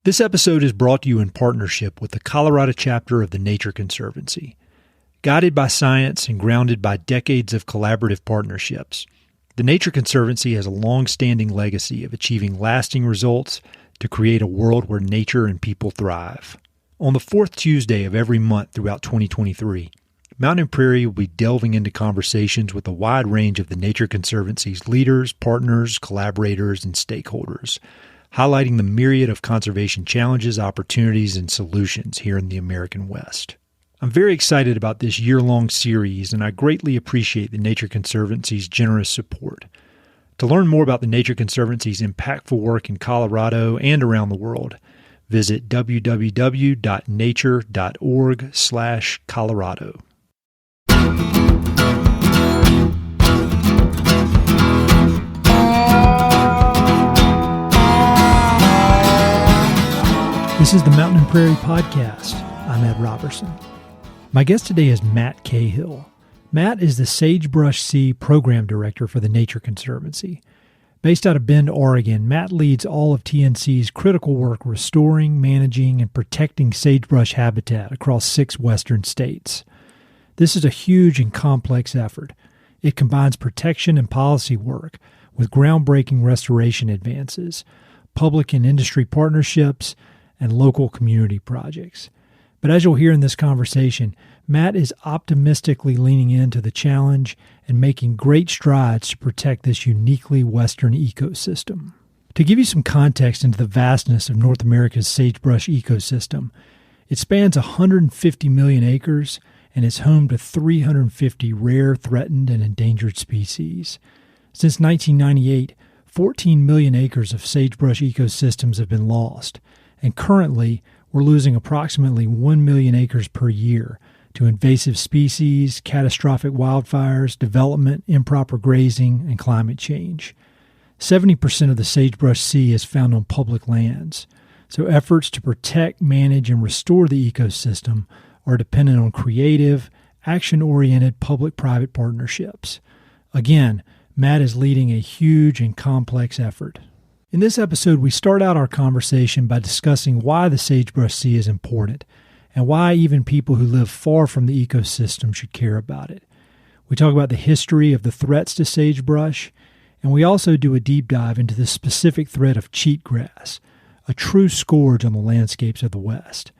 This episode is brought to you in partnership with the Colorado chapter of the Nature Conservancy. Guided by science and grounded by decades of collaborative partnerships, the Nature Conservancy has a long-standing legacy of achieving lasting results to create a world where nature and people thrive. On the fourth Tuesday of every month throughout 2023, Mountain and Prairie will be delving into conversations with a wide range of the Nature Conservancy's leaders, partners, collaborators, and stakeholders, highlighting the myriad of conservation challenges, opportunities, and solutions here in the American West. I'm very excited about this year-long series, and I greatly appreciate the Nature Conservancy's generous support. To learn more about the Nature Conservancy's impactful work in Colorado and around the world, visit www.nature.org/Colorado. This is the Mountain and Prairie Podcast. I'm Ed Robertson. My guest today is Matt Cahill. Matt is the Sagebrush Sea Program Director for the Nature Conservancy. Based out of Bend, Oregon, Matt leads all of TNC's critical work restoring, managing, and protecting sagebrush habitat across 6 western states. This is a huge and complex effort. It combines protection and policy work with groundbreaking restoration advances, public and industry partnerships, and local community projects. But as you'll hear in this conversation, Matt is optimistically leaning into the challenge and making great strides to protect this uniquely Western ecosystem. To give you some context into the vastness of North America's sagebrush ecosystem, it spans 150 million acres and is home to 350 rare, threatened, and endangered species. Since 1998, 14 million acres of sagebrush ecosystems have been lost, and currently, we're losing approximately 1 million acres per year to invasive species, catastrophic wildfires, development, improper grazing, and climate change. 70% of the sagebrush sea is found on public lands, so efforts to protect, manage, and restore the ecosystem are dependent on creative, action-oriented public-private partnerships. Again, Matt is leading a huge and complex effort. In this episode, we start out our conversation by discussing why the sagebrush sea is important and why even people who live far from the ecosystem should care about it. We talk about the history of the threats to sagebrush, and we also do a deep dive into the specific threat of cheatgrass, a true scourge on the landscapes of the West.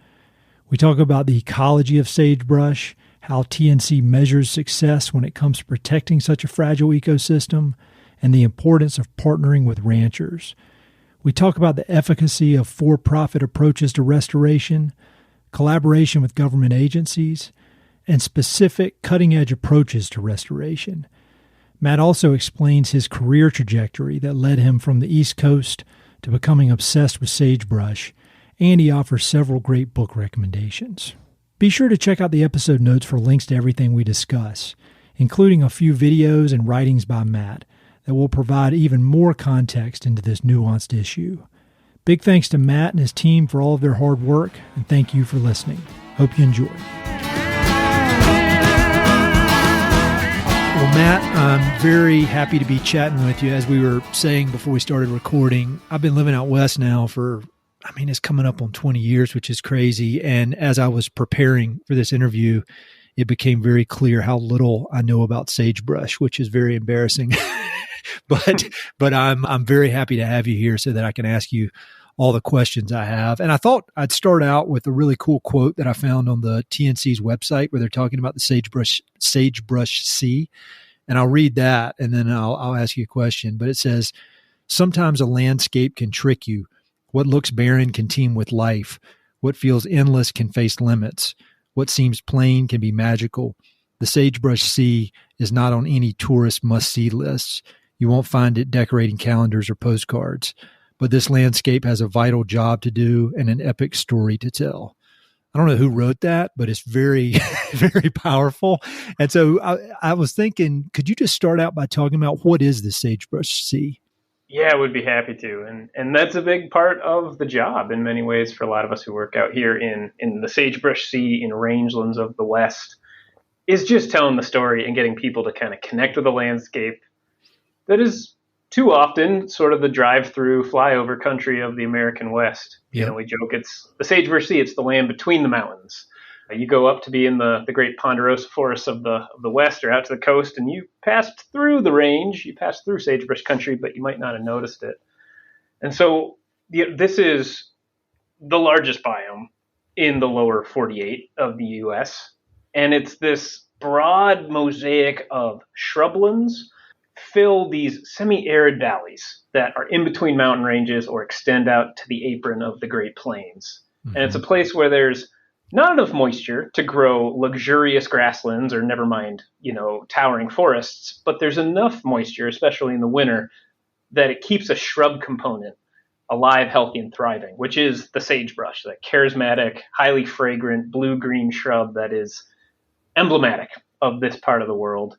We talk about the ecology of sagebrush, how TNC measures success when it comes to protecting such a fragile ecosystem, and the importance of partnering with ranchers. We talk about the efficacy of for-profit approaches to restoration, collaboration with government agencies, and specific cutting-edge approaches to restoration. Matt also explains his career trajectory that led him from the East Coast to becoming obsessed with sagebrush, and he offers several great book recommendations. Be sure to check out the episode notes for links to everything we discuss, including a few videos and writings by Matt that will provide even more context into this nuanced issue. Big thanks to Matt and his team for all of their hard work, and thank you for listening. Hope you enjoy. Well, Matt, I'm very happy to be chatting with you. As we were saying before we started recording, I've been living out west now for, it's coming up on 20 years, which is crazy. And as I was preparing for this interview, it became very clear how little I know about sagebrush, which is very embarrassing. But I'm very happy to have you here so that I can ask you all the questions I have. And I thought I'd start out with a really cool quote that I found on the TNC's website where they're talking about the sagebrush sea. And I'll read that and then I'll ask you a question. But it says, "Sometimes a landscape can trick you. What looks barren can teem with life. What feels endless can face limits. What seems plain can be magical. The sagebrush sea is not on any tourist must-see lists. You won't find it decorating calendars or postcards. But this landscape has a vital job to do and an epic story to tell." I don't know who wrote that, but it's very, very powerful. And so I was thinking, could you just start out by talking about what is the sagebrush sea? Yeah, I would be happy to. And that's a big part of the job in many ways for a lot of us who work out here in the Sagebrush Sea, in rangelands of the West, is just telling the story and getting people to kind of connect with a landscape that is too often sort of the drive-through flyover country of the American West. Yep. We joke it's the Sagebrush Sea, it's the land between the mountains. You go up to be in the great ponderosa forests of the West or out to the coast, and you passed through the range, you passed through sagebrush country, but you might not have noticed it. And so this is the largest biome in the lower 48 of the U.S., and it's this broad mosaic of shrublands fill these semi-arid valleys that are in between mountain ranges or extend out to the apron of the Great Plains. Mm-hmm. And it's a place where there's not enough moisture to grow luxurious grasslands or never mind, towering forests, but there's enough moisture, especially in the winter, that it keeps a shrub component alive, healthy, and thriving, which is the sagebrush, that charismatic, highly fragrant blue-green shrub that is emblematic of this part of the world.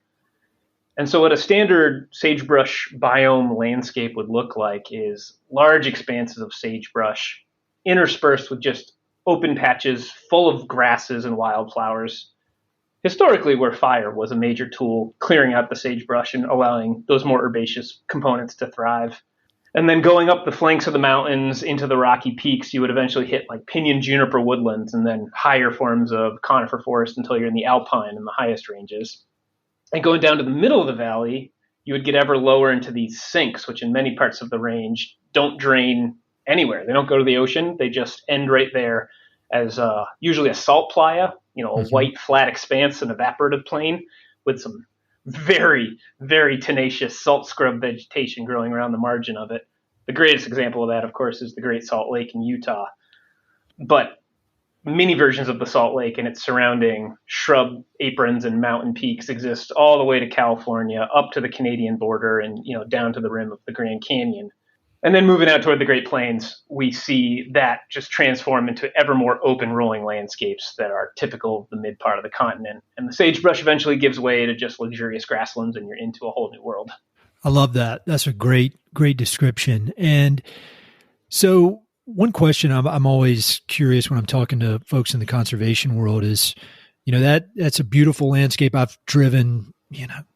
And so what a standard sagebrush biome landscape would look like is large expanses of sagebrush interspersed with just open patches full of grasses and wildflowers, historically where fire was a major tool, clearing out the sagebrush and allowing those more herbaceous components to thrive. And then going up the flanks of the mountains into the rocky peaks, you would eventually hit like pinyon juniper woodlands and then higher forms of conifer forest until you're in the alpine and the highest ranges. And going down to the middle of the valley, you would get ever lower into these sinks, which in many parts of the range don't drain anywhere. They don't go to the ocean. They just end right there as usually a salt playa, a white flat expanse, an evaporative plain with some very, very tenacious salt scrub vegetation growing around the margin of it. The greatest example of that, of course, is the Great Salt Lake in Utah. But many versions of the Salt Lake and its surrounding shrub aprons and mountain peaks exist all the way to California, up to the Canadian border, and down to the rim of the Grand Canyon. And then moving out toward the Great Plains, we see that just transform into ever more open rolling landscapes that are typical of the mid part of the continent. And the sagebrush eventually gives way to just luxurious grasslands, and you're into a whole new world. I love that. That's a great description. And so one question I'm always curious when I'm talking to folks in the conservation world is, that's a beautiful landscape. I've driven,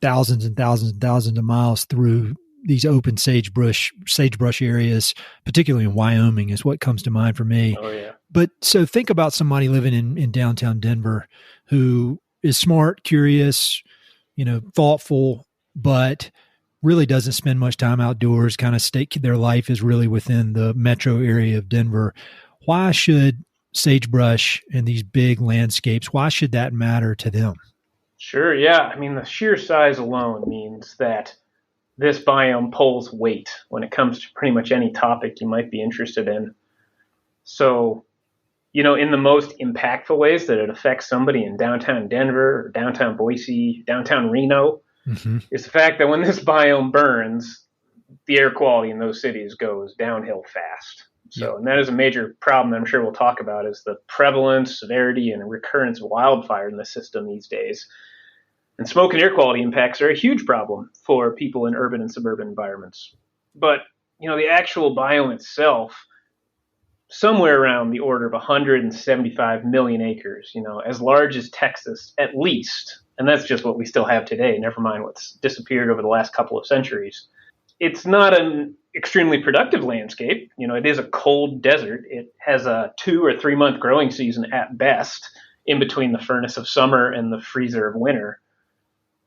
thousands and thousands and thousands of miles through these open sagebrush areas, particularly in Wyoming, is what comes to mind for me. Oh, yeah. But so think about somebody living in downtown Denver who is smart, curious, thoughtful, but really doesn't spend much time outdoors, kind of their life is really within the metro area of Denver. Why should sagebrush and these big landscapes, why should that matter to them? Sure, yeah. I mean, the sheer size alone means that this biome pulls weight when it comes to pretty much any topic you might be interested in. So, in the most impactful ways that it affects somebody in downtown Denver or downtown Boise, downtown Reno, is the fact that when this biome burns, the air quality in those cities goes downhill fast. So, and that is a major problem I'm sure we'll talk about, is the prevalence, severity, and recurrence of wildfire in the system these days. And smoke and air quality impacts are a huge problem for people in urban and suburban environments. But, the actual biome itself, somewhere around the order of 175 million acres, as large as Texas at least. And that's just what we still have today, never mind what's disappeared over the last couple of centuries. It's not an extremely productive landscape. It is a cold desert. It has a 2 or 3 month growing season at best, in between the furnace of summer and the freezer of winter.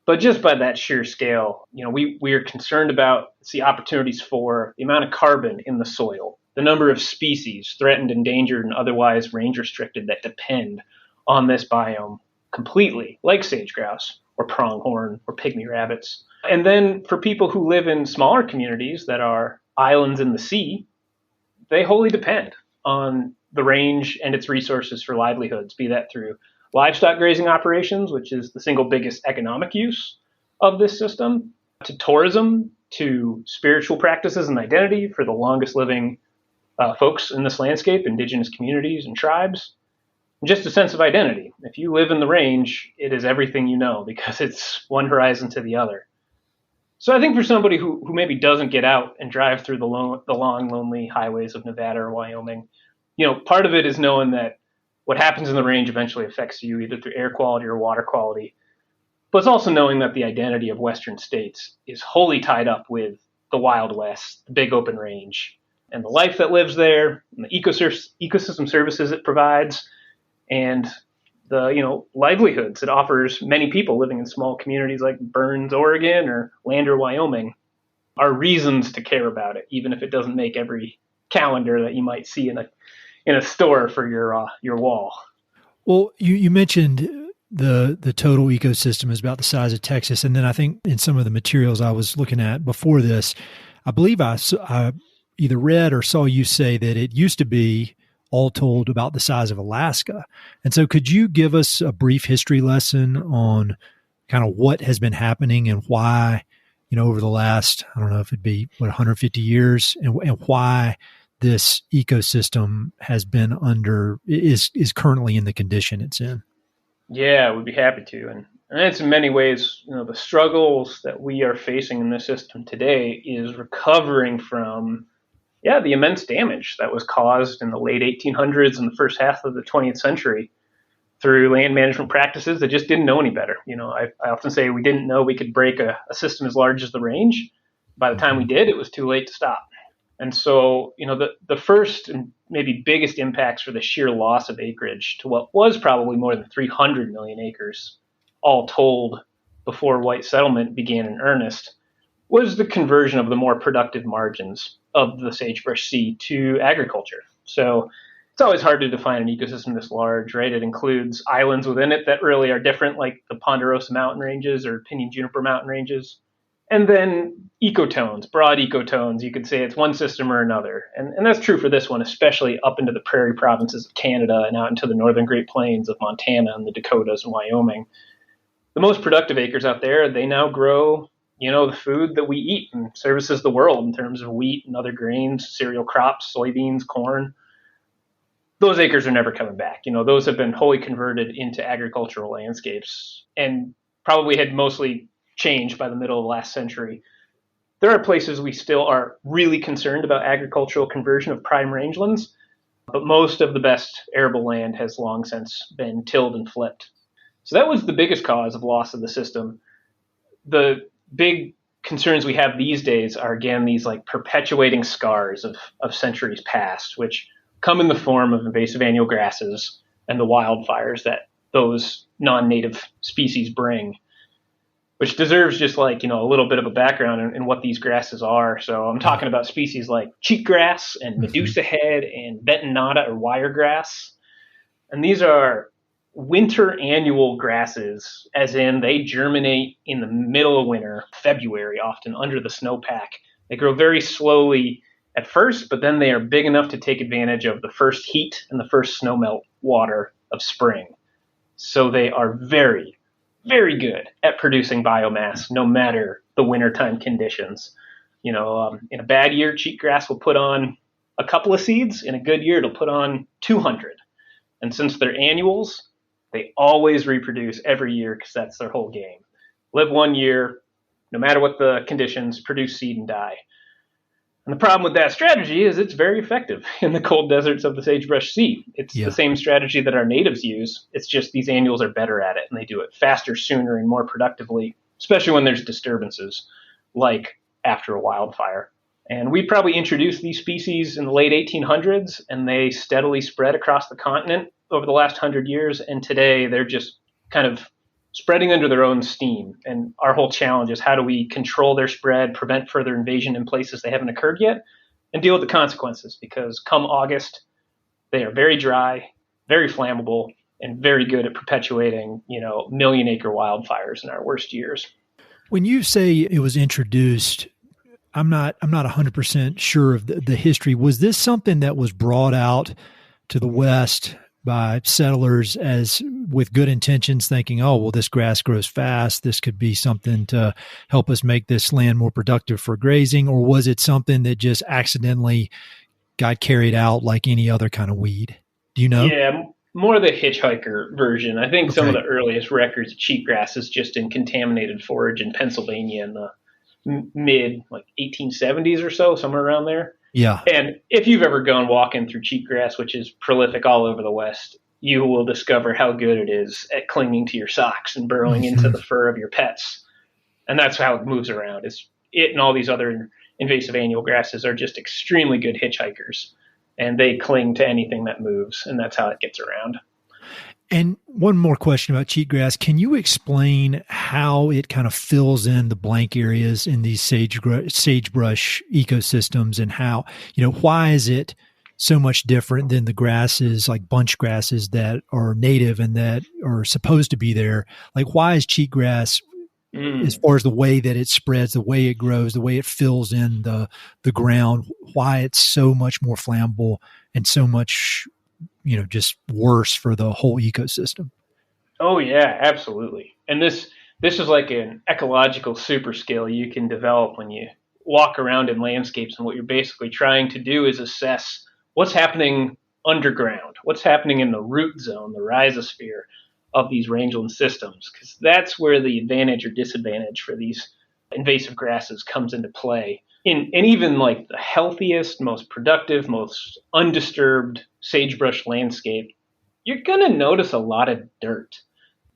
But just by that sheer scale, we are concerned about the opportunities for the amount of carbon in the soil, the number of species, threatened, endangered, and otherwise range restricted, that depend on this biome completely, like sage grouse or pronghorn or pygmy rabbits. And then for people who live in smaller communities that are islands in the sea, they wholly depend on the range and its resources for livelihoods, be that through livestock grazing operations, which is the single biggest economic use of this system, to tourism, to spiritual practices and identity for the longest living folks in this landscape, indigenous communities and tribes, and just a sense of identity. If you live in the range, it is everything you know, because it's one horizon to the other. So I think for somebody who maybe doesn't get out and drive through the long, lonely highways of Nevada or Wyoming, part of it is knowing that what happens in the range eventually affects you either through air quality or water quality. But it's also knowing that the identity of Western states is wholly tied up with the Wild West, the big open range, and the life that lives there, and the ecosystem services it provides, and the livelihoods it offers many people living in small communities like Burns, Oregon, or Lander, Wyoming, are reasons to care about it, even if it doesn't make every calendar that you might see in a store for your wall. Well, you mentioned the total ecosystem is about the size of Texas, and then I think in some of the materials I was looking at before this, I believe I either read or saw you say that it used to be all told about the size of Alaska. And so could you give us a brief history lesson on kind of what has been happening and why, over the last, I don't know if it'd be 150 years and why this ecosystem is currently in the condition it's in? Yeah, we'd be happy to. And it's in many ways, the struggles that we are facing in this system today is recovering from the immense damage that was caused in the late 1800s and the first half of the 20th century through land management practices that just didn't know any better. I often say we didn't know we could break a system as large as the range. By the time we did, it was too late to stop. And so, the first and maybe biggest impacts for the sheer loss of acreage to what was probably more than 300 million acres, all told, before white settlement began in earnest, was the conversion of the more productive margins of the Sagebrush Sea to agriculture. So it's always hard to define an ecosystem this large, right? It includes islands within it that really are different, like the Ponderosa Mountain Ranges or Pinyon Juniper Mountain Ranges. And then ecotones, broad ecotones. You could say it's one system or another. And that's true for this one, especially up into the prairie provinces of Canada and out into the northern Great Plains of Montana and the Dakotas and Wyoming. The most productive acres out there, they now grow the food that we eat and services the world in terms of wheat and other grains, cereal crops, soybeans, corn. Those acres are never coming back. Those have been wholly converted into agricultural landscapes and probably had mostly changed by the middle of the last century. There are places we still are really concerned about agricultural conversion of prime rangelands, but most of the best arable land has long since been tilled and flipped. So that was the biggest cause of loss of the system. The big concerns we have these days are, again, these like perpetuating scars of centuries past, which come in the form of invasive annual grasses and the wildfires that those non-native species bring, which deserves just a little bit of a background in what these grasses are. So I'm talking about species like cheatgrass and Medusa head and bentonata or wiregrass. And these are winter annual grasses, as in they germinate in the middle of winter, February, often under the snowpack. They grow very slowly at first, but then they are big enough to take advantage of the first heat and the first snowmelt water of spring. So they are very, very good at producing biomass, no matter the wintertime conditions. In a bad year, cheatgrass will put on a couple of seeds. In a good year, it'll put on 200. And since they're annuals, they always reproduce every year because that's their whole game. Live one year, no matter what the conditions, produce seed and die. And the problem with that strategy is it's very effective in the cold deserts of the Sagebrush Sea. It's the same strategy that our natives use. It's just these annuals are better at it, and they do it faster, sooner, and more productively, especially when there's disturbances, like after a wildfire. And we probably introduced these species in the late 1800s, and they steadily spread across the continent over the last 100 years. And today they're just kind of spreading under their own steam. And our whole challenge is how do we control their spread, prevent further invasion in places they haven't occurred yet, and deal with the consequences. Because come August, they are very dry, very flammable, and very good at perpetuating, million-acre wildfires in our worst years. When you say it was introduced, I'm not 100% sure of the history. Was this something that was brought out to the West by settlers as with good intentions, thinking, oh, well, this grass grows fast, this could be something to help us make this land more productive for grazing? Or was it something that just accidentally got carried out like any other kind of weed? Do you know? Yeah, more the hitchhiker version. I think some of the earliest records of cheatgrass is just in contaminated forage in Pennsylvania in the mid 1870s or so, somewhere around there. Yeah. And if you've ever gone walking through cheatgrass, which is prolific all over the West, you will discover how good it is at clinging to your socks and burrowing into the fur of your pets. And that's how it moves around. It's it and all these other invasive annual grasses are just extremely good hitchhikers, and they cling to anything that moves, and that's how it gets around. And one more question about cheatgrass. Can you explain how it kind of fills in the blank areas in these sagebrush ecosystems, and how, why is it so much different than the grasses, like bunch grasses that are native and that are supposed to be there? Like, why is cheatgrass, as far as the way that it spreads, the way it grows, the way it fills in the ground, why it's so much more flammable and so much just worse for the whole ecosystem? Oh yeah, absolutely. And this is like an ecological super skill you can develop when you walk around in landscapes. And what you're basically trying to do is assess what's happening underground, what's happening in the root zone, the rhizosphere of these rangeland systems, because that's where the advantage or disadvantage for these invasive grasses comes into play. And even like the healthiest, most productive, most undisturbed sagebrush landscape, you're going to notice a lot of dirt.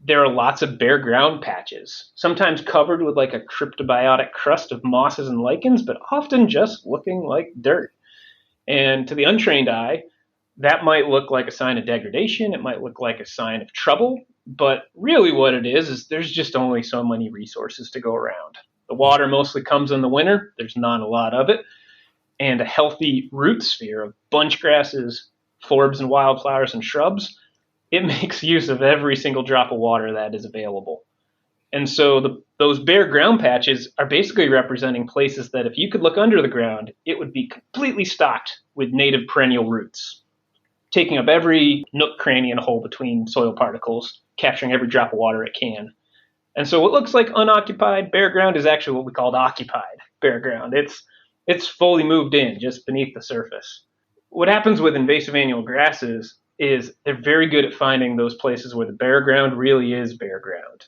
There are lots of bare ground patches, sometimes covered with like a cryptobiotic crust of mosses and lichens, but often just looking like dirt. And to the untrained eye, that might look like a sign of degradation. It might look like a sign of trouble. But really what it is there's just only so many resources to go around. The water mostly comes in the winter. There's not a lot of it. And a healthy root sphere of bunch grasses, forbs and wildflowers and shrubs, it makes use of every single drop of water that is available. And so those bare ground patches are basically representing places that if you could look under the ground, it would be completely stocked with native perennial roots, taking up every nook, cranny, and hole between soil particles, capturing every drop of water it can. And so what looks like unoccupied bare ground is actually what we call occupied bare ground. It's fully moved in just beneath the surface. What happens with invasive annual grasses is they're very good at finding those places where the bare ground really is bare ground.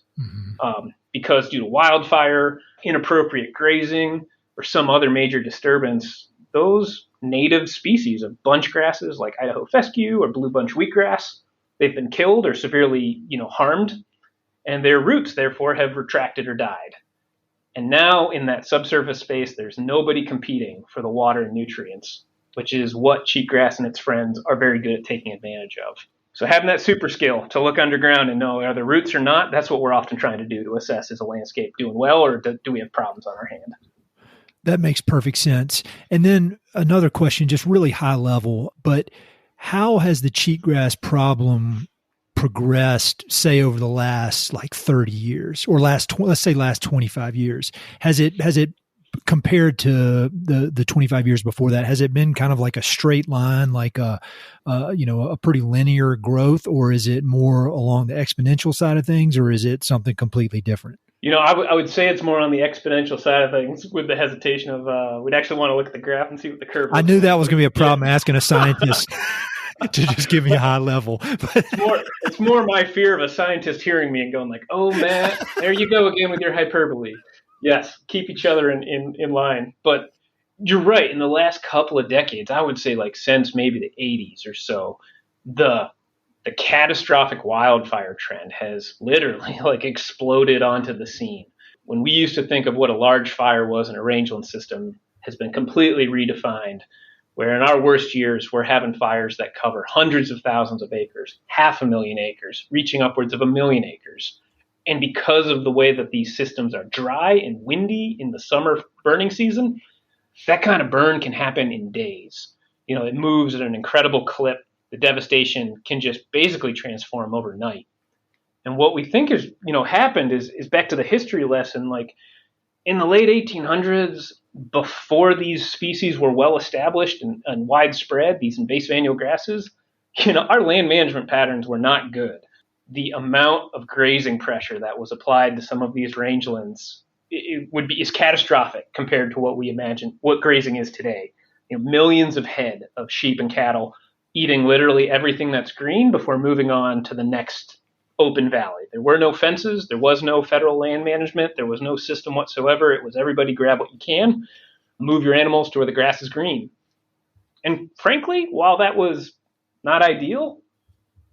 Because due to wildfire, inappropriate grazing, or some other major disturbance, those native species of bunch grasses like Idaho fescue or blue bunch wheatgrass, they've been killed or severely, harmed, and their roots therefore have retracted or died. And now in that subsurface space, there's nobody competing for the water and nutrients, which is what cheatgrass and its friends are very good at taking advantage of. So having that super skill to look underground and know are the roots or not, that's what we're often trying to do to assess, is a landscape doing well or do we have problems on our hand? That makes perfect sense. And then another question, just really high level, but how has the cheatgrass problem progressed, say, over the last 30 years or let's say last 25 years? Has it compared to the 25 years before that, has it been kind of like a straight line, like a pretty linear growth, or is it more along the exponential side of things, or is it something completely different? I would say it's more on the exponential side of things, with the hesitation of we'd actually want to look at the graph and see what the curve is. I knew that was going to be a problem asking a scientist to just give me a high level. It's more my fear of a scientist hearing me and going like, "Oh, Matt, there you go again with your hyperbole." Yes, keep each other in line. But you're right. In the last couple of decades, I would say since maybe the 80s or so, the catastrophic wildfire trend has literally exploded onto the scene. When we used to think of what a large fire was in a rangeland system has been completely redefined, where in our worst years, we're having fires that cover hundreds of thousands of acres, 500,000 acres, reaching upwards of 1 million acres. And because of the way that these systems are dry and windy in the summer burning season, that kind of burn can happen in days. It moves at an incredible clip. The devastation can just basically transform overnight. And what we think is, happened is back to the history lesson. In the late 1800s, before these species were well established and widespread, these invasive annual grasses, our land management patterns were not good. The amount of grazing pressure that was applied to some of these rangelands is catastrophic compared to what we imagine what grazing is today. Millions of head of sheep and cattle eating literally everything that's green before moving on to the next open valley. There were no fences. There was no federal land management. There was no system whatsoever. It was everybody grab what you can, move your animals to where the grass is green. And frankly, while that was not ideal,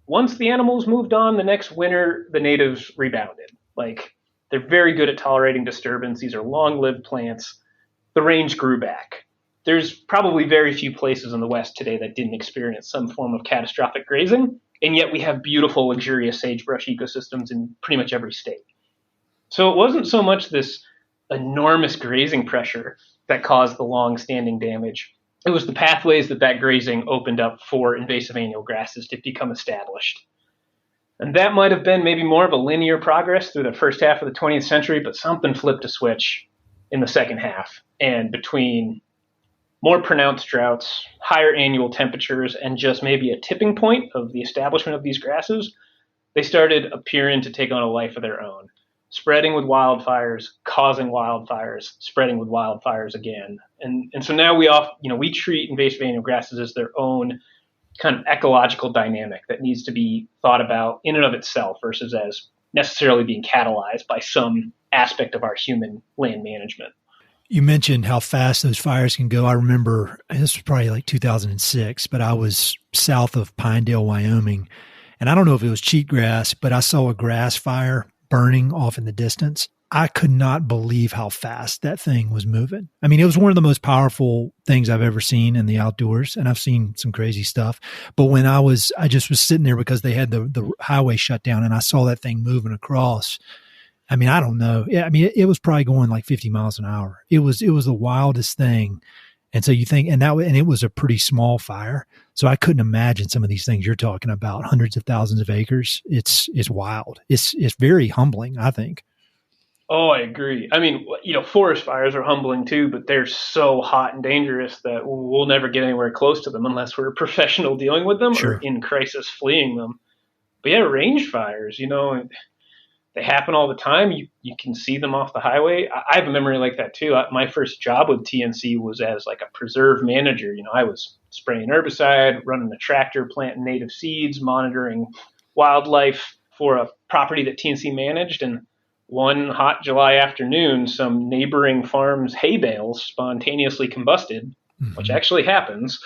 once the animals moved on, the next winter, the natives rebounded. They're very good at tolerating disturbance. These are long-lived plants. the range grew back. There's probably very few places in the West today that didn't experience some form of catastrophic grazing, and yet we have beautiful, luxurious sagebrush ecosystems in pretty much every state. So it wasn't so much this enormous grazing pressure that caused the long-standing damage. It was the pathways that grazing opened up for invasive annual grasses to become established. And that might have been maybe more of a linear progress through the first half of the 20th century, but something flipped a switch in the second half. And between more pronounced droughts, higher annual temperatures, and just maybe a tipping point of the establishment of these grasses, they started appearing to take on a life of their own, spreading with wildfires, causing wildfires, spreading with wildfires again. And so now we treat invasive annual grasses as their own kind of ecological dynamic that needs to be thought about in and of itself versus as necessarily being catalyzed by some aspect of our human land management. You mentioned how fast those fires can go. I remember this was probably like 2006, but I was south of Pinedale, Wyoming, and I don't know if it was cheatgrass, but I saw a grass fire burning off in the distance. I could not believe how fast that thing was moving. I mean, it was one of the most powerful things I've ever seen in the outdoors, and I've seen some crazy stuff. But when I just was sitting there because they had the highway shut down, and I saw that thing moving across. I mean, I don't know. Yeah, I mean, it was probably going like 50 miles an hour. It was the wildest thing. And so you think, and it was a pretty small fire. So I couldn't imagine some of these things you're talking about, hundreds of thousands of acres. It's wild. It's very humbling, I think. Oh, I agree. I mean, forest fires are humbling too, but they're so hot and dangerous that we'll never get anywhere close to them unless we're a professional dealing with them Sure. or in crisis fleeing them. But yeah, range fires, they happen all the time. You can see them off the highway. I have a memory like that too. My first job with TNC was as like a preserve manager. I was spraying herbicide, running the tractor, planting native seeds, monitoring wildlife for a property that TNC managed. And one hot July afternoon, some neighboring farms' hay bales spontaneously combusted, which actually happens.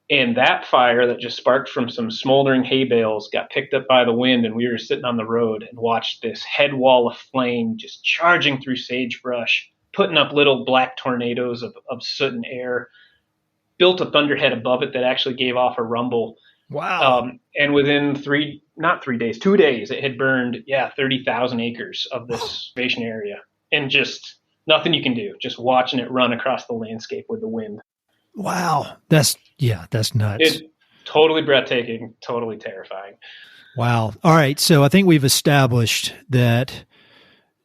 And that fire that just sparked from some smoldering hay bales got picked up by the wind, and we were sitting on the road and watched this head wall of flame just charging through sagebrush, putting up little black tornadoes of soot and air, built a thunderhead above it that actually gave off a rumble. Wow. And within 2 days, it had burned, 30,000 acres of this conservation area. And just nothing you can do, just watching it run across the landscape with the wind. Wow. That's nuts. It's totally breathtaking, totally terrifying. Wow. All right. So I think we've established that,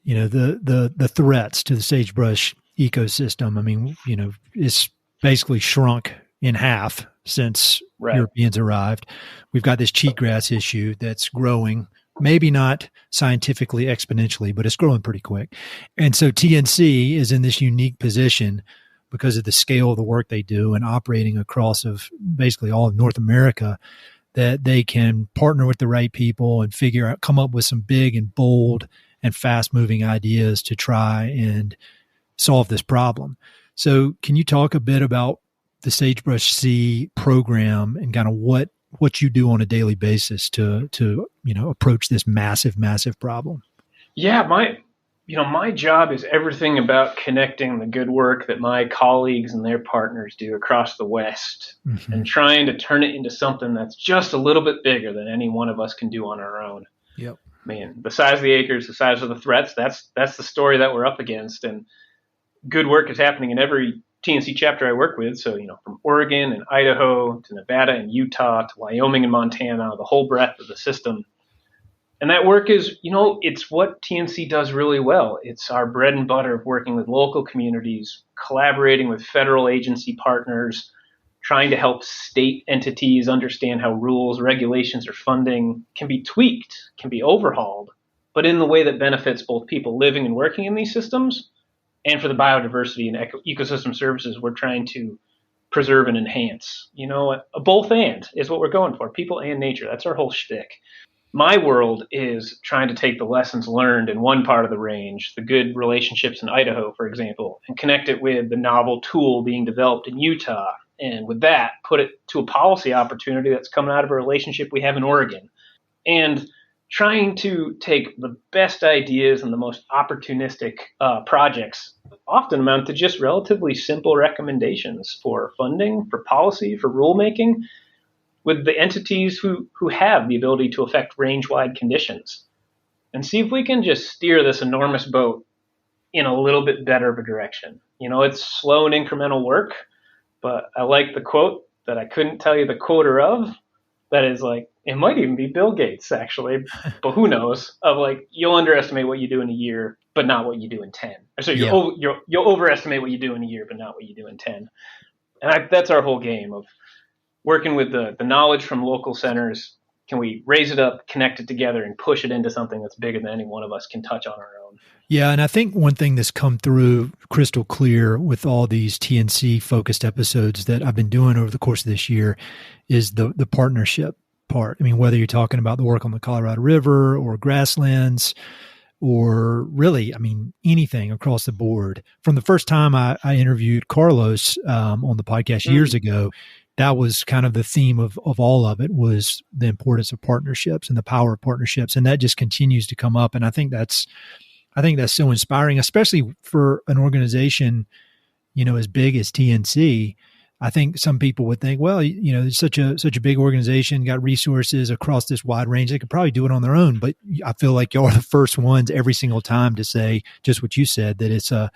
the threats to the sagebrush ecosystem, I mean, it's basically shrunk in half since Europeans arrived. We've got this cheatgrass issue that's growing, maybe not scientifically exponentially, but it's growing pretty quick. And so TNC is in this unique position because of the scale of the work they do and operating across of basically all of North America, that they can partner with the right people and come up with some big and bold and fast moving ideas to try and solve this problem. So can you talk a bit about the Sagebrush Sea program and kind of what you do on a daily basis to approach this massive problem? Yeah, my job is everything about connecting the good work that my colleagues and their partners do across the West and trying to turn it into something that's just a little bit bigger than any one of us can do on our own. Yep. Man, the size of the acres, the size of the threats, that's the story that we're up against. And good work is happening in every TNC chapter I work with. So, from Oregon and Idaho to Nevada and Utah to Wyoming and Montana, the whole breadth of the system. And that work is, it's what TNC does really well. It's our bread and butter of working with local communities, collaborating with federal agency partners, trying to help state entities understand how rules, regulations, or funding can be tweaked, can be overhauled, but in the way that benefits both people living and working in these systems. And for the biodiversity and ecosystem services, we're trying to preserve and enhance. A both and is what we're going for, people and nature. That's our whole shtick. My world is trying to take the lessons learned in one part of the range, the good relationships in Idaho, for example, and connect it with the novel tool being developed in Utah. And with that, put it to a policy opportunity that's coming out of a relationship we have in Oregon. And trying to take the best ideas and the most opportunistic projects often amount to just relatively simple recommendations for funding, for policy, for rulemaking with the entities who have the ability to affect range-wide conditions, and see if we can just steer this enormous boat in a little bit better of a direction. It's slow and incremental work, but I like the quote that I couldn't tell you the quoter of. That is like, it might even be Bill Gates, actually, but who knows? Of like, you'll underestimate what you do in a year, but not what you do in 10. So you'll overestimate what you do in a year, but not what you do in 10. And that's our whole game of working with the knowledge from local centers. Can we raise it up, connect it together, and push it into something that's bigger than any one of us can touch on our own? Yeah, and I think one thing that's come through crystal clear with all these TNC-focused episodes that I've been doing over the course of this year is the partnership part. I mean, whether you're talking about the work on the Colorado River or grasslands or really, anything across the board. From the first time I interviewed Carlos on the podcast years ago, that was kind of the theme of all of it, was the importance of partnerships and the power of partnerships. And that just continues to come up. And I think that's so inspiring, especially for an organization, as big as TNC. I think some people would think, well, it's such a big organization, got resources across this wide range. They could probably do it on their own. But I feel like y'all are the first ones every single time to say just what you said, that it's a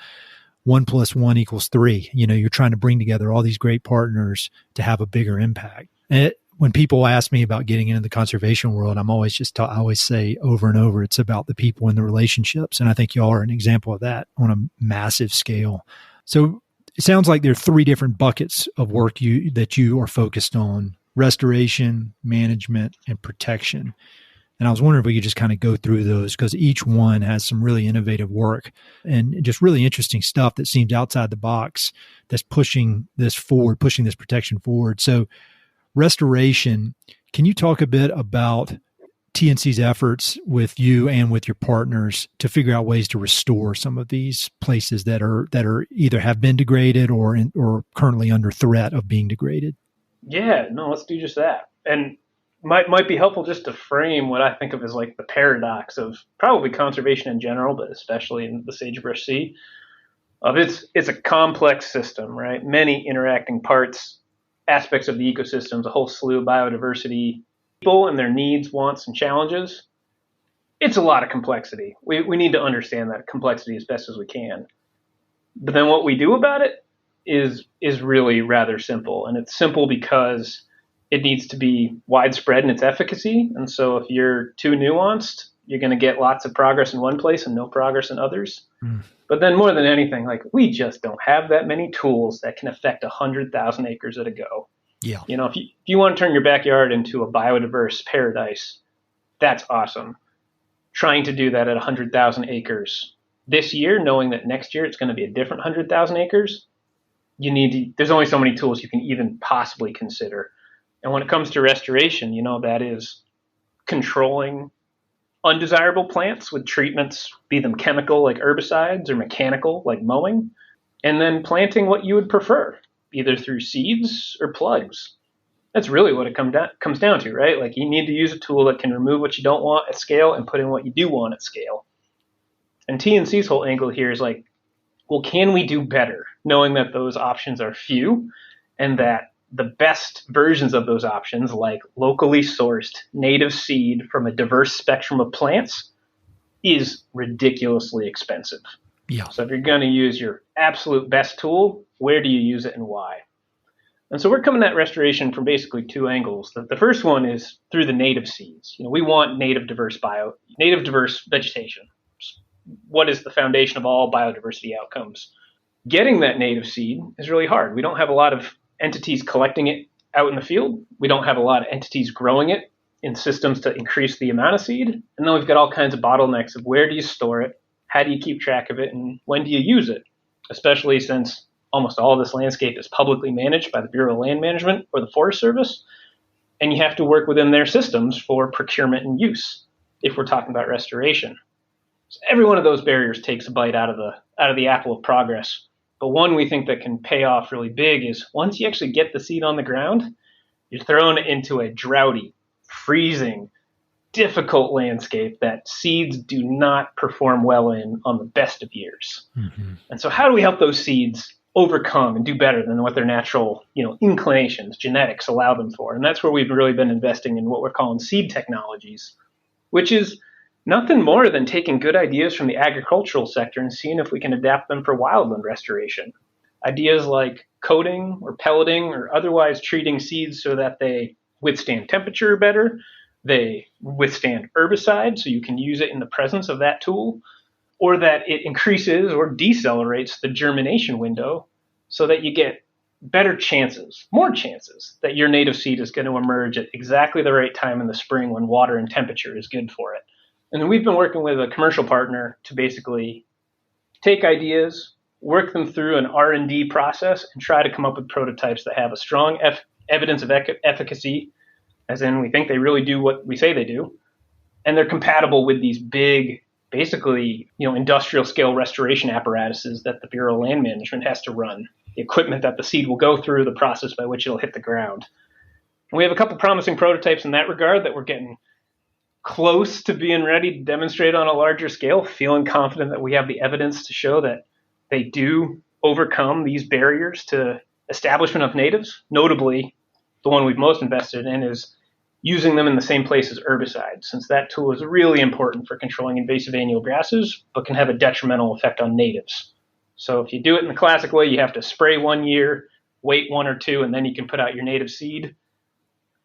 1 + 1 = 3. You're trying to bring together all these great partners to have a bigger impact. And when people ask me about getting into the conservation world, I'm always I always say over and over, it's about the people and the relationships. And I think y'all are an example of that on a massive scale. So it sounds like there are 3 different buckets of work that you are focused on: restoration, management, and protection. And I was wondering if we could just kind of go through those, because each one has some really innovative work and just really interesting stuff that seems outside the box that's pushing this forward, pushing this protection forward. So restoration, can you talk a bit about TNC's efforts with you and with your partners to figure out ways to restore some of these places that are either have been degraded or currently under threat of being degraded? Yeah, no, let's do just that. And might be helpful just to frame what I think of as like the paradox of probably conservation in general, but especially in the Sagebrush Sea. It's a complex system, right? Many interacting parts, aspects of the ecosystems, a whole slew of biodiversity, people and their needs, wants, and challenges. It's a lot of complexity. We need to understand that complexity as best as we can. But then what we do about it is really rather simple. And it's simple because it needs to be widespread in its efficacy. And so if you're too nuanced, you're going to get lots of progress in one place and no progress in others. But then more than anything, like, we just don't have that many tools that can affect 100,000 acres at a go. Yeah. If you want to turn your backyard into a biodiverse paradise, that's awesome. Trying to do that at 100,000 acres this year, knowing that next year it's going to be a different 100,000 acres, there's only so many tools you can even possibly consider. And when it comes to restoration, that is controlling undesirable plants with treatments, be them chemical like herbicides or mechanical like mowing, and then planting what you would prefer, either through seeds or plugs. That's really what it comes down to, right? Like, you need to use a tool that can remove what you don't want at scale and put in what you do want at scale. And TNC's whole angle here is like, well, can we do better, knowing that those options are few and that the best versions of those options, like locally sourced native seed from a diverse spectrum of plants, is ridiculously expensive. Yeah. So if you're going to use your absolute best tool, where do you use it and why? And so we're coming at restoration from basically 2 angles. The first one is through the native seeds. We want native diverse vegetation. What is the foundation of all biodiversity outcomes? Getting that native seed is really hard. We don't have a lot of entities collecting it out in the field. We don't have a lot of entities growing it in systems to increase the amount of seed. And then we've got all kinds of bottlenecks of where do you store it, how do you keep track of it, and when do you use it, especially since almost all of this landscape is publicly managed by the Bureau of Land Management or the Forest Service, and you have to work within their systems for procurement and use if we're talking about restoration. So every one of those barriers takes a bite out of the apple of progress. But one we think that can pay off really big is once you actually get the seed on the ground, you're thrown into a droughty, freezing, difficult landscape that seeds do not perform well in on the best of years. Mm-hmm. And so how do we help those seeds overcome and do better than what their natural, inclinations, genetics allow them for? And that's where we've really been investing in what we're calling seed technologies, which is nothing more than taking good ideas from the agricultural sector and seeing if we can adapt them for wildland restoration. Ideas like coating or pelleting or otherwise treating seeds so that they withstand temperature better, they withstand herbicide, so you can use it in the presence of that tool, or that it increases or decelerates the germination window so that you get better chances, more chances, that your native seed is going to emerge at exactly the right time in the spring when water and temperature is good for it. And we've been working with a commercial partner to basically take ideas, work them through an R&D process, and try to come up with prototypes that have a strong evidence of efficacy, as in we think they really do what we say they do, and they're compatible with these big, basically, industrial scale restoration apparatuses that the Bureau of Land Management has to run, the equipment that the seed will go through, the process by which it'll hit the ground. And we have a couple promising prototypes in that regard that we're getting close to being ready to demonstrate on a larger scale, feeling confident that we have the evidence to show that they do overcome these barriers to establishment of natives. Notably, the one we've most invested in is using them in the same place as herbicides, since that tool is really important for controlling invasive annual grasses, but can have a detrimental effect on natives. So if you do it in the classic way, you have to spray 1 year, wait 1 or 2, and then you can put out your native seed,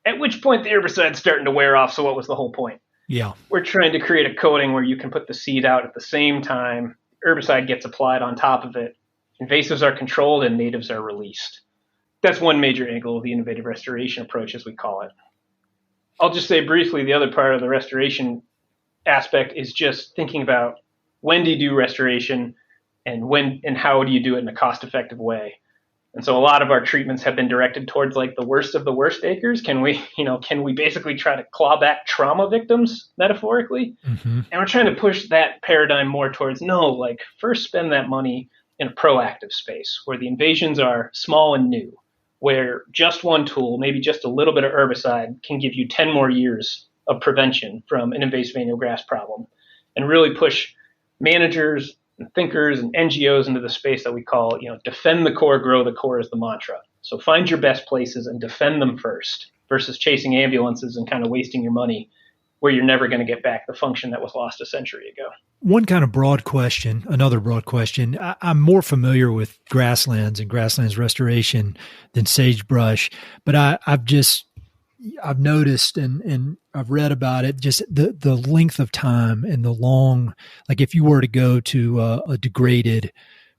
at which point the herbicide's starting to wear off, so what was the whole point? Yeah. We're trying to create a coating where you can put the seed out at the same time, herbicide gets applied on top of it, invasives are controlled, and natives are released. That's one major angle of the innovative restoration approach, as we call it. I'll just say briefly, the other part of the restoration aspect is just thinking about when do you do restoration and when and how do you do it in a cost-effective way. And so a lot of our treatments have been directed towards like the worst of the worst acres. Can we basically try to claw back trauma victims metaphorically? Mm-hmm. And we're trying to push that paradigm more towards first spend that money in a proactive space where the invasions are small and new, where just one tool, maybe just a little bit of herbicide, can give you 10 more years of prevention from an invasive annual grass problem, and really push managers and thinkers and NGOs into the space that we call, defend the core, grow the core is the mantra. So find your best places and defend them first versus chasing ambulances and kind of wasting your money where you're never going to get back the function that was lost a century ago. One kind of another broad question. I'm more familiar with grasslands and grasslands restoration than sagebrush, but I've noticed and I've read about it, just the length of time and the long, like if you were to go to a degraded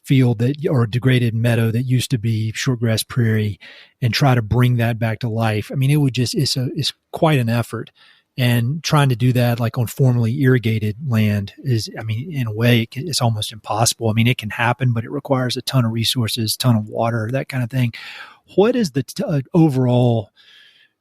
field or a degraded meadow that used to be shortgrass prairie and try to bring that back to life. I mean, it's quite an effort. And trying to do that like on formerly irrigated land is, in a way, it's almost impossible. It can happen, but it requires a ton of resources, ton of water, that kind of thing. What is the overall,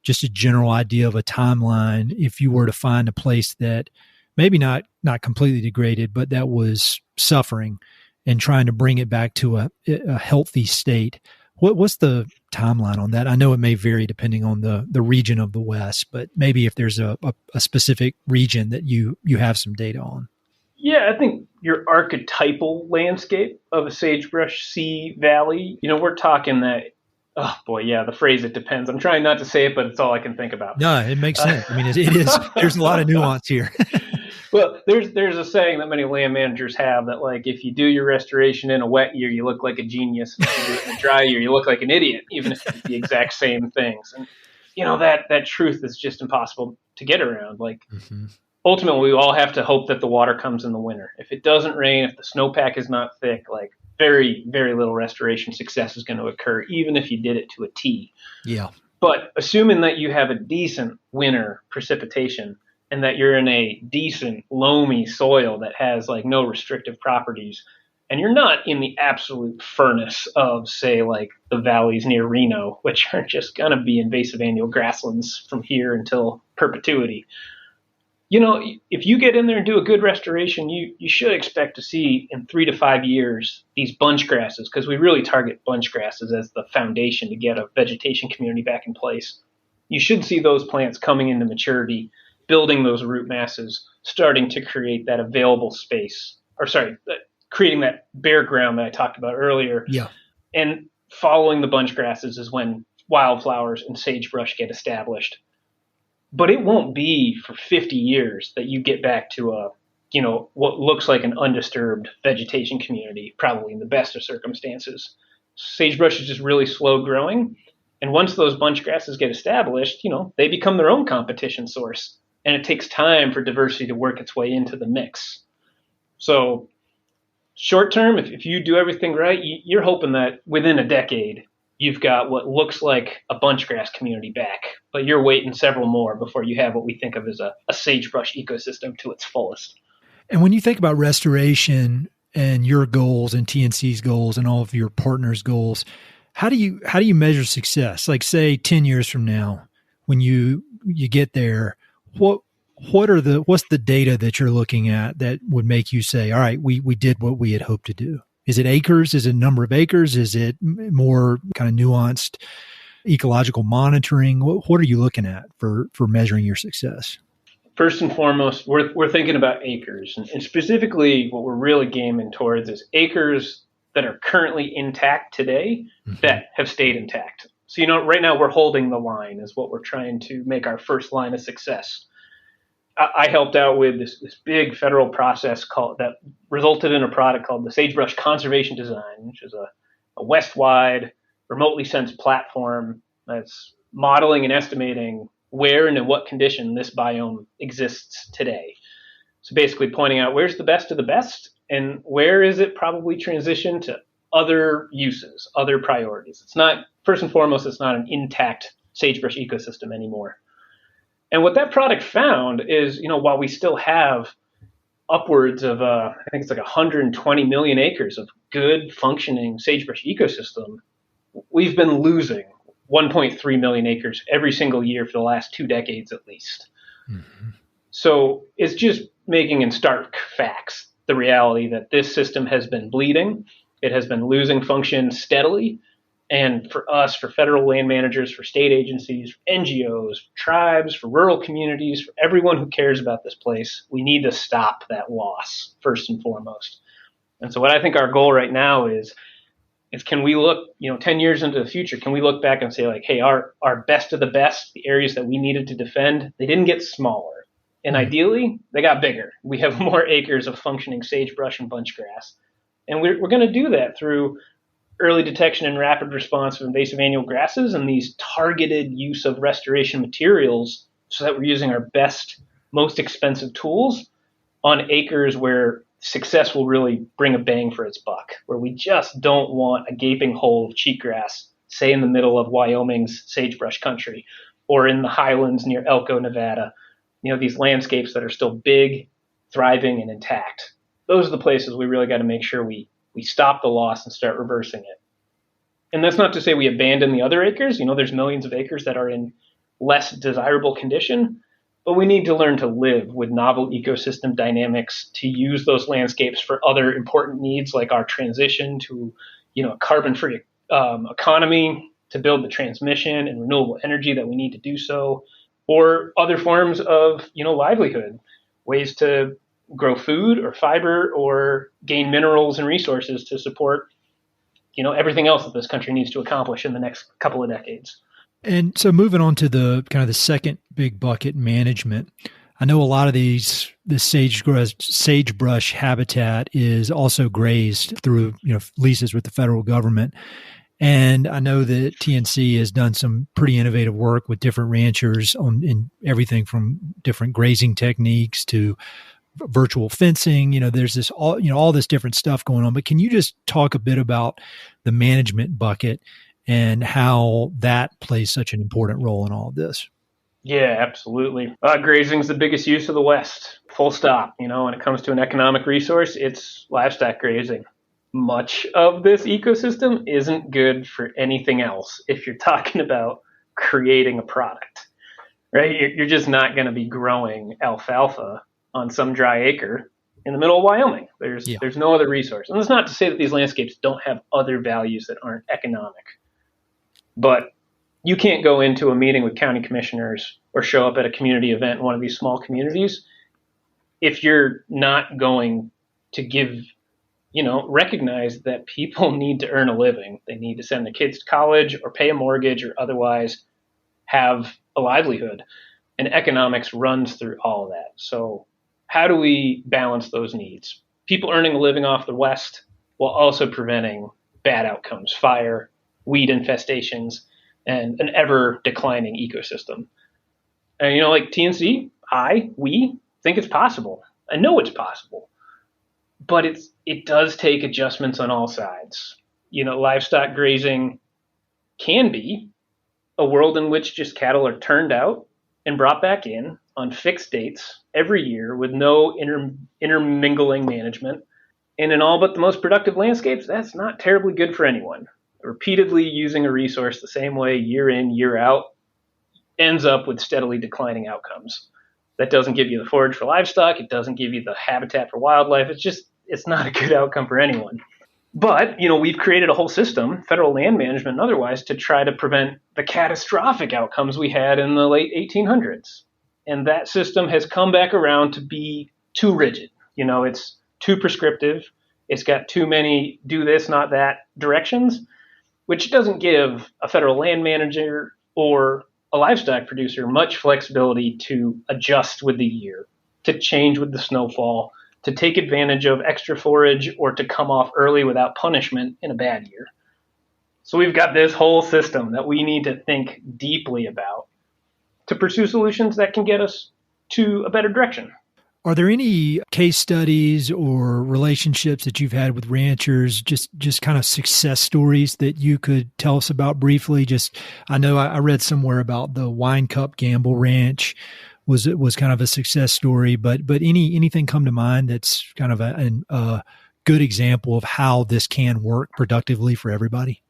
just a general idea of a timeline if you were to find a place that maybe not completely degraded, but that was suffering and trying to bring it back to a healthy state? What's the timeline on that? I know it may vary depending on the region of the West, but maybe if there's a specific region that you have some data on. Yeah, I think your archetypal landscape of a sagebrush sea valley, we're talking that, the phrase "it depends." I'm trying not to say it, but it's all I can think about. No, it makes sense. It is. There's a lot of nuance here. Well, there's a saying that many land managers have that, if you do your restoration in a wet year, you look like a genius. And if you do it in a dry year, you look like an idiot, even if it's the exact same things. And, that truth is just impossible to get around. Ultimately, we all have to hope that the water comes in the winter. If it doesn't rain, if the snowpack is not thick, very, very little restoration success is going to occur, even if you did it to a T. Yeah. But assuming that you have a decent winter precipitation, and that you're in a decent, loamy soil that has no restrictive properties, and you're not in the absolute furnace of, say, the valleys near Reno, which are just going to be invasive annual grasslands from here until perpetuity. If you get in there and do a good restoration, you should expect to see in 3 to 5 years these bunch grasses, because we really target bunch grasses as the foundation to get a vegetation community back in place. You should see those plants coming into maturity building those root masses, starting to create that available space, creating that bare ground that I talked about earlier. Yeah. And following the bunch grasses is when wildflowers and sagebrush get established. But it won't be for 50 years that you get back to what looks like an undisturbed vegetation community, probably in the best of circumstances. Sagebrush is just really slow growing. And once those bunch grasses get established, they become their own competition source. And it takes time for diversity to work its way into the mix. So short term, if you do everything right, you're hoping that within a decade, you've got what looks like a bunchgrass community back, but you're waiting several more before you have what we think of as a sagebrush ecosystem to its fullest. And when you think about restoration and your goals and TNC's goals and all of your partners' goals, how do you measure success? Like, say 10 years from now, when you get there, what's the data that you're looking at that would make you say, all right, we did what we had hoped to do? Is it acres? Is it number of acres? Is it more kind of nuanced ecological monitoring? What are you looking at for measuring your success? First and foremost, we're thinking about acres. And specifically, what we're really gaming towards is acres that are currently intact today that have stayed intact. So, right now we're holding the line is what we're trying to make our first line of success. I helped out with this big federal process that resulted in a product called the Sagebrush Conservation Design, which is a West-wide, remotely sensed platform that's modeling and estimating where and in what condition this biome exists today. So basically pointing out where's the best of the best and where is it probably transitioned to other uses, other priorities. It's not, first and foremost, it's not an intact sagebrush ecosystem anymore. And what that product found is, while we still have upwards of, I think it's like 120 million acres of good functioning sagebrush ecosystem, we've been losing 1.3 million acres every single year for the last 2 decades at least. Mm-hmm. So it's just making in stark facts the reality that this system has been bleeding. It has been losing function steadily. And for us, for federal land managers, for state agencies, for NGOs, for tribes, for rural communities, for everyone who cares about this place, we need to stop that loss first and foremost. And so what I think our goal right now is can we look, 10 years into the future, can we look back and say like, hey, our best of the best, the areas that we needed to defend, they didn't get smaller. And ideally, they got bigger. We have more acres of functioning sagebrush and bunchgrass. And we're going to do that through early detection and rapid response of invasive annual grasses and these targeted use of restoration materials so that we're using our best, most expensive tools on acres where success will really bring a bang for its buck, where we just don't want a gaping hole of cheatgrass, say in the middle of Wyoming's sagebrush country or in the highlands near Elko, Nevada. These landscapes that are still big, thriving, and intact. Those are the places we really got to make sure we stop the loss and start reversing it. And that's not to say we abandon the other acres. There's millions of acres that are in less desirable condition, but we need to learn to live with novel ecosystem dynamics to use those landscapes for other important needs like our transition to, a carbon-free economy, to build the transmission and renewable energy that we need to do so, or other forms of, livelihood, ways to grow food or fiber or gain minerals and resources to support, everything else that this country needs to accomplish in the next couple of decades. And so moving on to the kind of the second big bucket, management. I know a lot of this sagebrush habitat is also grazed through, leases with the federal government. And I know that TNC has done some pretty innovative work with different ranchers in everything from different grazing techniques to virtual fencing. There's this all this different stuff going on. But can you just talk a bit about the management bucket and how that plays such an important role in all of this? Yeah, absolutely. Grazing is the biggest use of the West. Full stop. When it comes to an economic resource, it's livestock grazing. Much of this ecosystem isn't good for anything else if you're talking about creating a product, right? You're just not going to be growing alfalfa on some dry acre in the middle of Wyoming. There's no other resource. And that's not to say that these landscapes don't have other values that aren't economic. But you can't go into a meeting with county commissioners or show up at a community event in one of these small communities, if you're not going to recognize that people need to earn a living, they need to send their kids to college or pay a mortgage or otherwise have a livelihood. And economics runs through all of that. So how do we balance those needs? People earning a living off the West while also preventing bad outcomes, fire, weed infestations, and an ever declining ecosystem. And, like TNC, we think it's possible. I know it's possible, but it does take adjustments on all sides. Livestock grazing can be a world in which just cattle are turned out and brought back in on fixed dates every year with no intermingling management. And in all but the most productive landscapes, that's not terribly good for anyone. Repeatedly using a resource the same way year in, year out ends up with steadily declining outcomes. That doesn't give you the forage for livestock. It doesn't give you the habitat for wildlife. It's not a good outcome for anyone. But, we've created a whole system, federal land management and otherwise, to try to prevent the catastrophic outcomes we had in the late 1800s. And that system has come back around to be too rigid. It's too prescriptive. It's got too many do this, not that directions, which doesn't give a federal land manager or a livestock producer much flexibility to adjust with the year, to change with the snowfall, to take advantage of extra forage, or to come off early without punishment in a bad year. So we've got this whole system that we need to think deeply about to pursue solutions that can get us to a better direction. Are there any case studies or relationships that you've had with ranchers, just kind of success stories that you could tell us about briefly? I know I read somewhere about the Wine Cup Gamble Ranch was kind of a success story, but anything come to mind that's kind of a good example of how this can work productively for everybody?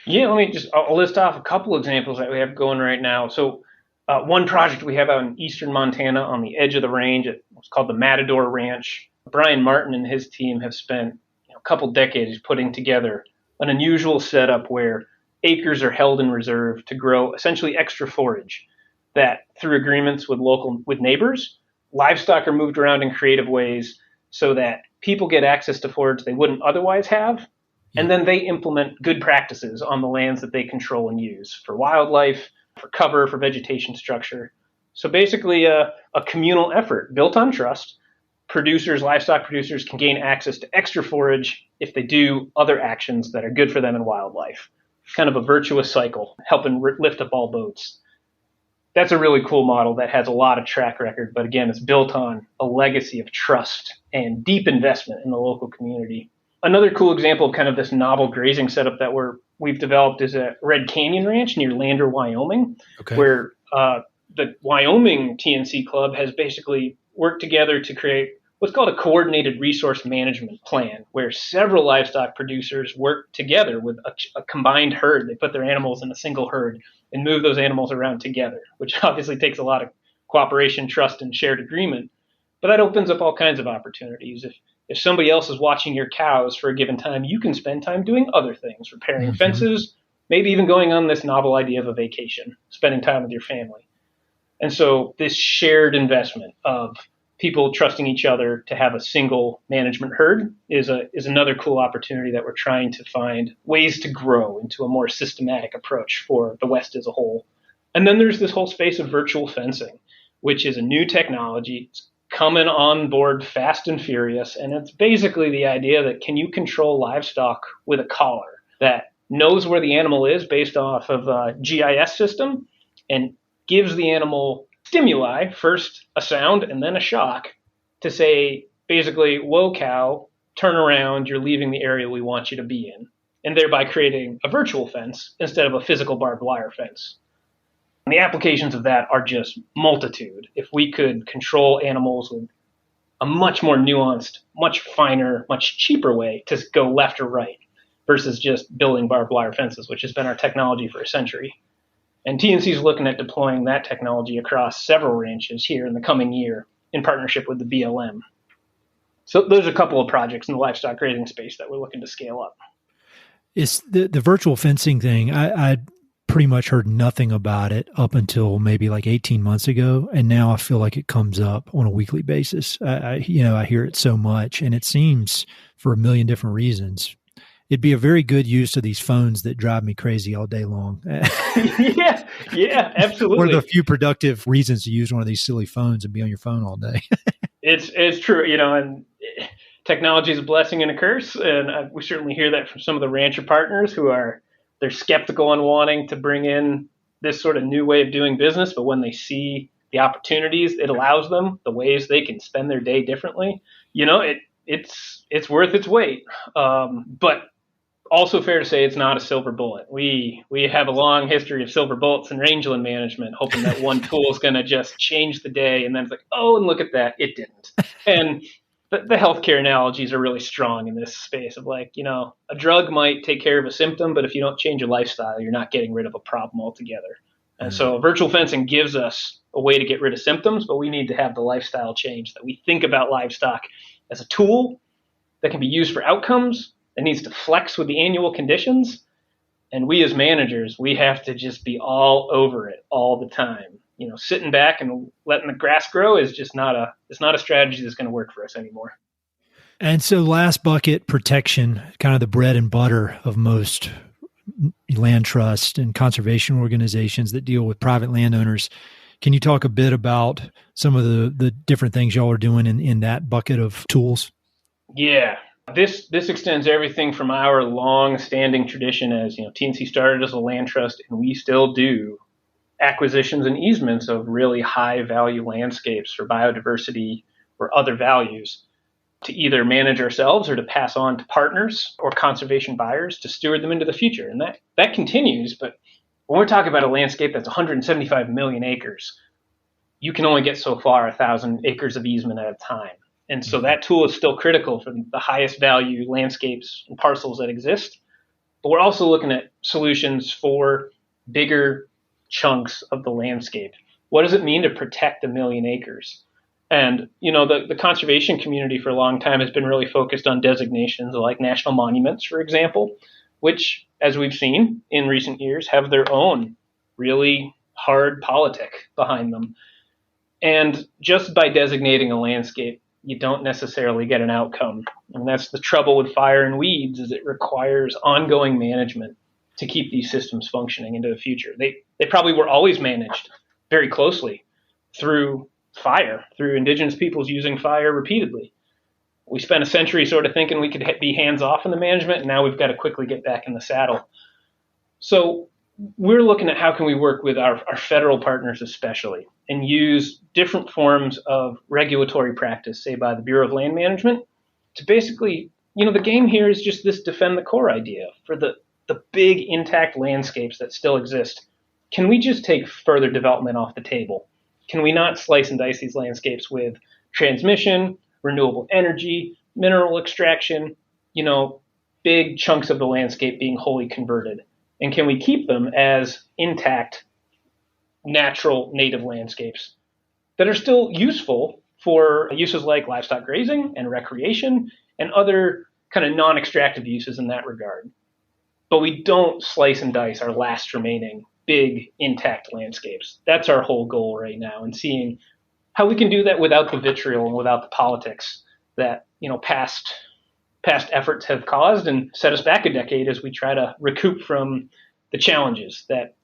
Yeah, I'll list off a couple examples that we have going right now. So one project we have out in eastern Montana on the edge of the range, it's called the Matador Ranch. Brian Martin and his team have spent a couple decades putting together an unusual setup where acres are held in reserve to grow essentially extra forage that through agreements with neighbors, livestock are moved around in creative ways so that people get access to forage they wouldn't otherwise have. And then they implement good practices on the lands that they control and use for wildlife, for cover, for vegetation structure. So basically a communal effort built on trust. Livestock producers can gain access to extra forage if they do other actions that are good for them and wildlife. Kind of a virtuous cycle, helping lift up all boats. That's a really cool model that has a lot of track record, but again, it's built on a legacy of trust and deep investment in the local community. Another cool example of kind of this novel grazing setup that we've developed is at Red Canyon Ranch near Lander, Wyoming, where the Wyoming TNC Club has basically worked together to create what's called a coordinated resource management plan, where several livestock producers work together with a combined herd. They put their animals in a single herd and move those animals around together, which obviously takes a lot of cooperation, trust, and shared agreement. But that opens up all kinds of opportunities. If somebody else is watching your cows for a given time, you can spend time doing other things, repairing fences, maybe even going on this novel idea of a vacation, spending time with your family. And so this shared investment of people trusting each other to have a single management herd is another cool opportunity that we're trying to find ways to grow into a more systematic approach for the West as a whole. And then there's this whole space of virtual fencing, which is a new technology. It's coming on board fast and furious. And it's basically the idea that can you control livestock with a collar that knows where the animal is based off of a GIS system and gives the animal stimuli, first a sound and then a shock, to say basically, whoa, cow, turn around, you're leaving the area we want you to be in, and thereby creating a virtual fence instead of a physical barbed wire fence. And the applications of that are just multitude. If we could control animals with a much more nuanced, much finer, much cheaper way to go left or right versus just building barbed wire fences, which has been our technology for a century. And TNC is looking at deploying that technology across several ranches here in the coming year in partnership with the BLM. So those are a couple of projects in the livestock grazing space that we're looking to scale up. It's the virtual fencing thing. I pretty much heard nothing about it up until maybe like 18 months ago. And now I feel like it comes up on a weekly basis. I hear it so much, and it seems for a million different reasons. It'd be a very good use of these phones that drive me crazy all day long. yeah, absolutely. One of the few productive reasons to use one of these silly phones and be on your phone all day. It's true, and technology is a blessing and a curse. And we certainly hear that from some of the rancher partners they're skeptical and wanting to bring in this sort of new way of doing business. But when they see the opportunities it allows them, the ways they can spend their day differently, it's worth its weight. But also fair to say it's not a silver bullet. We have a long history of silver bullets and rangeland management, hoping that one tool is going to just change the day. And then it's like, oh, and look at that. It didn't. And the healthcare analogies are really strong in this space of like, a drug might take care of a symptom, but if you don't change your lifestyle, you're not getting rid of a problem altogether. And so virtual fencing gives us a way to get rid of symptoms, but we need to have the lifestyle change, that we think about livestock as a tool that can be used for outcomes, that needs to flex with the annual conditions. And we as managers, we have to just be all over it all the time. Sitting back and letting the grass grow is just not a strategy that's going to work for us anymore. And so last bucket, protection, kind of the bread and butter of most land trust and conservation organizations that deal with private landowners. Can you talk a bit about some of the different things y'all are doing in that bucket of tools? Yeah. This extends everything from our long-standing tradition as, TNC started as a land trust, and we still do acquisitions and easements of really high-value landscapes for biodiversity or other values to either manage ourselves or to pass on to partners or conservation buyers to steward them into the future. And that continues, but when we're talking about a landscape that's 175 million acres, you can only get so far 1,000 acres of easement at a time. And so that tool is still critical for the highest value landscapes and parcels that exist. But we're also looking at solutions for bigger chunks of the landscape. What does it mean to protect 1 million acres? And, the conservation community for a long time has been really focused on designations like national monuments, for example, which, as we've seen in recent years, have their own really hard politic behind them. And just by designating a landscape, you don't necessarily get an outcome. And that's the trouble with fire and weeds, is it requires ongoing management to keep these systems functioning into the future. They probably were always managed very closely through fire, through indigenous peoples using fire repeatedly. We spent a century sort of thinking we could be hands-off in the management, and now we've got to quickly get back in the saddle. So we're looking at how can we work with our federal partners especially, and use different forms of regulatory practice, say by the Bureau of Land Management, to basically, the game here is just this defend the core idea for the big intact landscapes that still exist. Can we just take further development off the table? Can we not slice and dice these landscapes with transmission, renewable energy, mineral extraction, big chunks of the landscape being wholly converted? And can we keep them as intact, natural, native landscapes that are still useful for uses like livestock grazing and recreation and other kind of non-extractive uses in that regard? But we don't slice and dice our last remaining big intact landscapes. That's our whole goal right now, and seeing how we can do that without the vitriol and without the politics that, past efforts have caused and set us back a decade as we try to recoup from the challenges that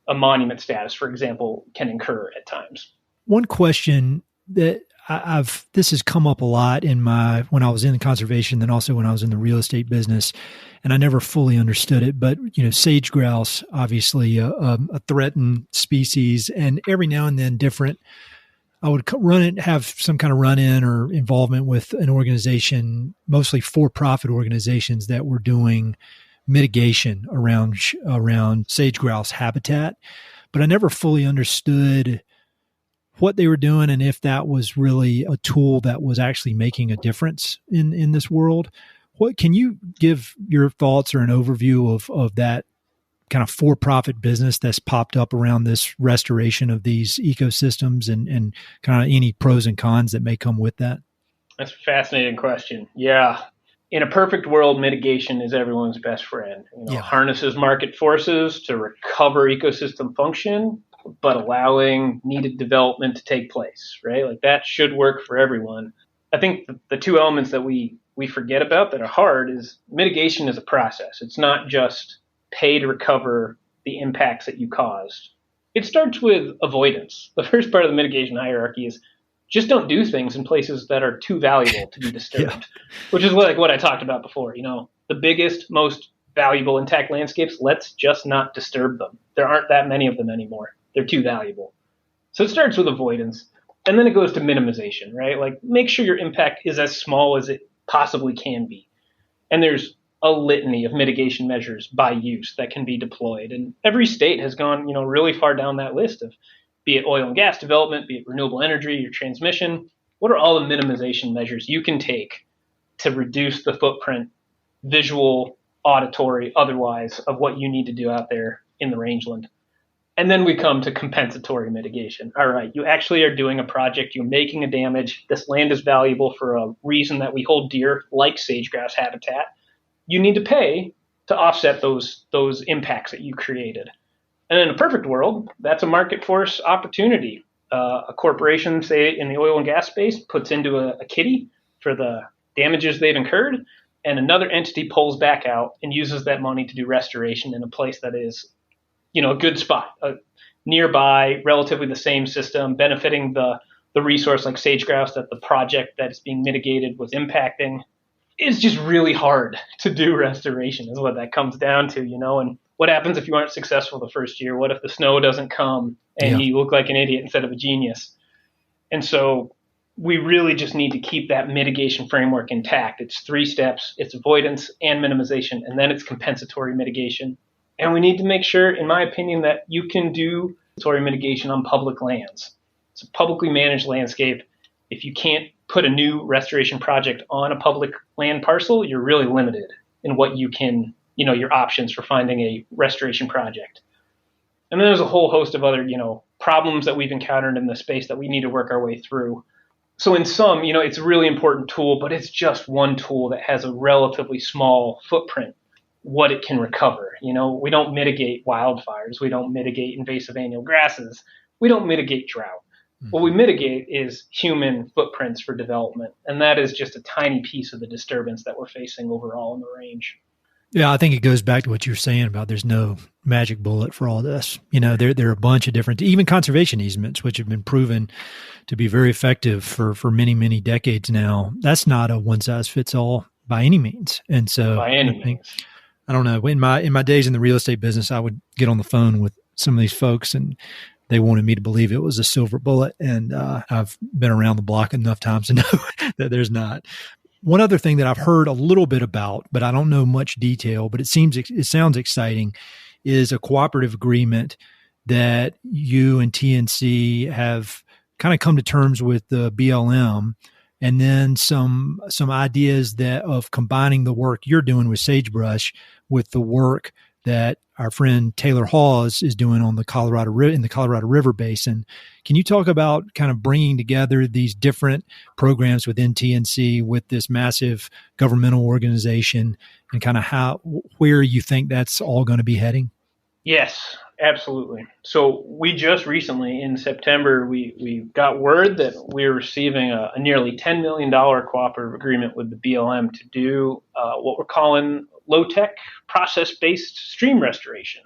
a monument status, for example, can incur at times. One question that this has come up a lot when I was in conservation, then also when I was in the real estate business, and I never fully understood it. But sage grouse, obviously a threatened species, and every now and then I would have some kind of run-in or involvement with an organization, mostly for-profit organizations that were doing mitigation around sage grouse habitat, but I never fully understood what they were doing and if that was really a tool that was actually making a difference in this world. What can you give your thoughts or an overview of that kind of for-profit business that's popped up around this restoration of these ecosystems and kind of any pros and cons that may come with that? That's a fascinating question. Yeah. In a perfect world, mitigation is everyone's best friend. Harnesses market forces to recover ecosystem function, but allowing needed development to take place, right? Like that should work for everyone. I think the two elements that we forget about that are hard is mitigation is a process. It's not just pay to recover the impacts that you caused. It starts with avoidance. The first part of the mitigation hierarchy is just don't do things in places that are too valuable to be disturbed, which is like what I talked about before. The biggest, most valuable intact landscapes, let's just not disturb them. There aren't that many of them anymore. They're too valuable. So it starts with avoidance, and then it goes to minimization, right? Like make sure your impact is as small as it possibly can be. And there's a litany of mitigation measures by use that can be deployed. And every state has gone, really far down that list of, be it oil and gas development, be it renewable energy or transmission. What are all the minimization measures you can take to reduce the footprint, visual, auditory, otherwise, of what you need to do out there in the rangeland? And then we come to compensatory mitigation. All right, you actually are doing a project, you're making a damage. This land is valuable for a reason that we hold dear, like sage-grouse habitat. You need to pay to offset those impacts that you created. And in a perfect world, that's a market force opportunity. A corporation, say in the oil and gas space, puts into a kitty for the damages they've incurred, and another entity pulls back out and uses that money to do restoration in a place that is, a good spot, nearby, relatively the same system, benefiting the resource like sage-grouse that the project that is being mitigated was impacting. It's just really hard to do restoration is what that comes down to, and what happens if you aren't successful the first year? What if the snow doesn't come and you look like an idiot instead of a genius? And so we really just need to keep that mitigation framework intact. It's 3 steps. It's avoidance and minimization, and then it's compensatory mitigation. And we need to make sure, in my opinion, that you can do compensatory mitigation on public lands. It's a publicly managed landscape. If you can't put a new restoration project on a public land parcel, you're really limited in what you can, your options for finding a restoration project. And then there's a whole host of other, problems that we've encountered in the space that we need to work our way through. So in sum, it's a really important tool, but it's just one tool that has a relatively small footprint, what it can recover. We don't mitigate wildfires. We don't mitigate invasive annual grasses. We don't mitigate drought. What we mitigate is human footprints for development, and that is just a tiny piece of the disturbance that we're facing overall in the range. Yeah, I think it goes back to what you're saying about there's no magic bullet for all this. There are a bunch of different, even conservation easements, which have been proven to be very effective for many, many decades now. That's not a one-size-fits-all by any means. And so by any means. I don't know. In my days in the real estate business, I would get on the phone with some of these folks and they wanted me to believe it was a silver bullet. And I've been around the block enough times to know that there's not. One other thing that I've heard a little bit about, but I don't know much detail, but it sounds exciting, is a cooperative agreement that you and TNC have kind of come to terms with the BLM, and then some ideas of combining the work you're doing with Sagebrush with the work that our friend Taylor Hawes is doing on the Colorado River Basin. Can you talk about kind of bringing together these different programs within TNC with this massive governmental organization and kind of where you think that's all going to be heading? Yes, absolutely. So we just recently in September, we got word that we're receiving a nearly $10 million cooperative agreement with the BLM to do what we're calling low-tech process-based stream restoration.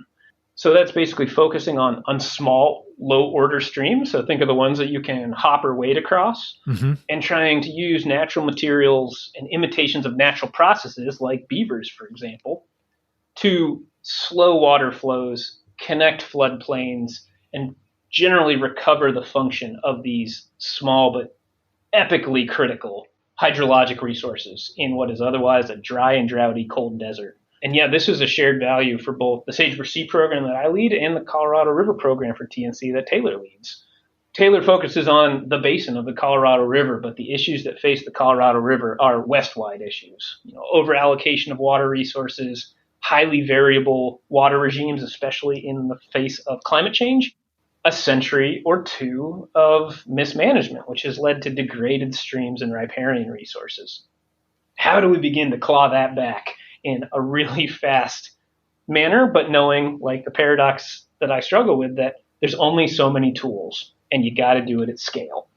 So that's basically focusing on small, low-order streams. So think of the ones that you can hop or wade across, and trying to use natural materials and imitations of natural processes like beavers, for example, to slow water flows, connect floodplains, and generally recover the function of these small but epically critical hydrologic resources in what is otherwise a dry and droughty cold desert. And yeah, this is a shared value for both the Sagebrush Sea Program that I lead and the Colorado River Program for TNC that Taylor leads. Taylor focuses on the basin of the Colorado River, but the issues that face the Colorado River are west-wide issues. Over-allocation of water resources, highly variable water regimes, especially in the face of climate change, a century or two of mismanagement, which has led to degraded streams and riparian resources. How do we begin to claw that back in a really fast manner, but knowing, like the paradox that I struggle with, that there's only so many tools and you got to do it at scale.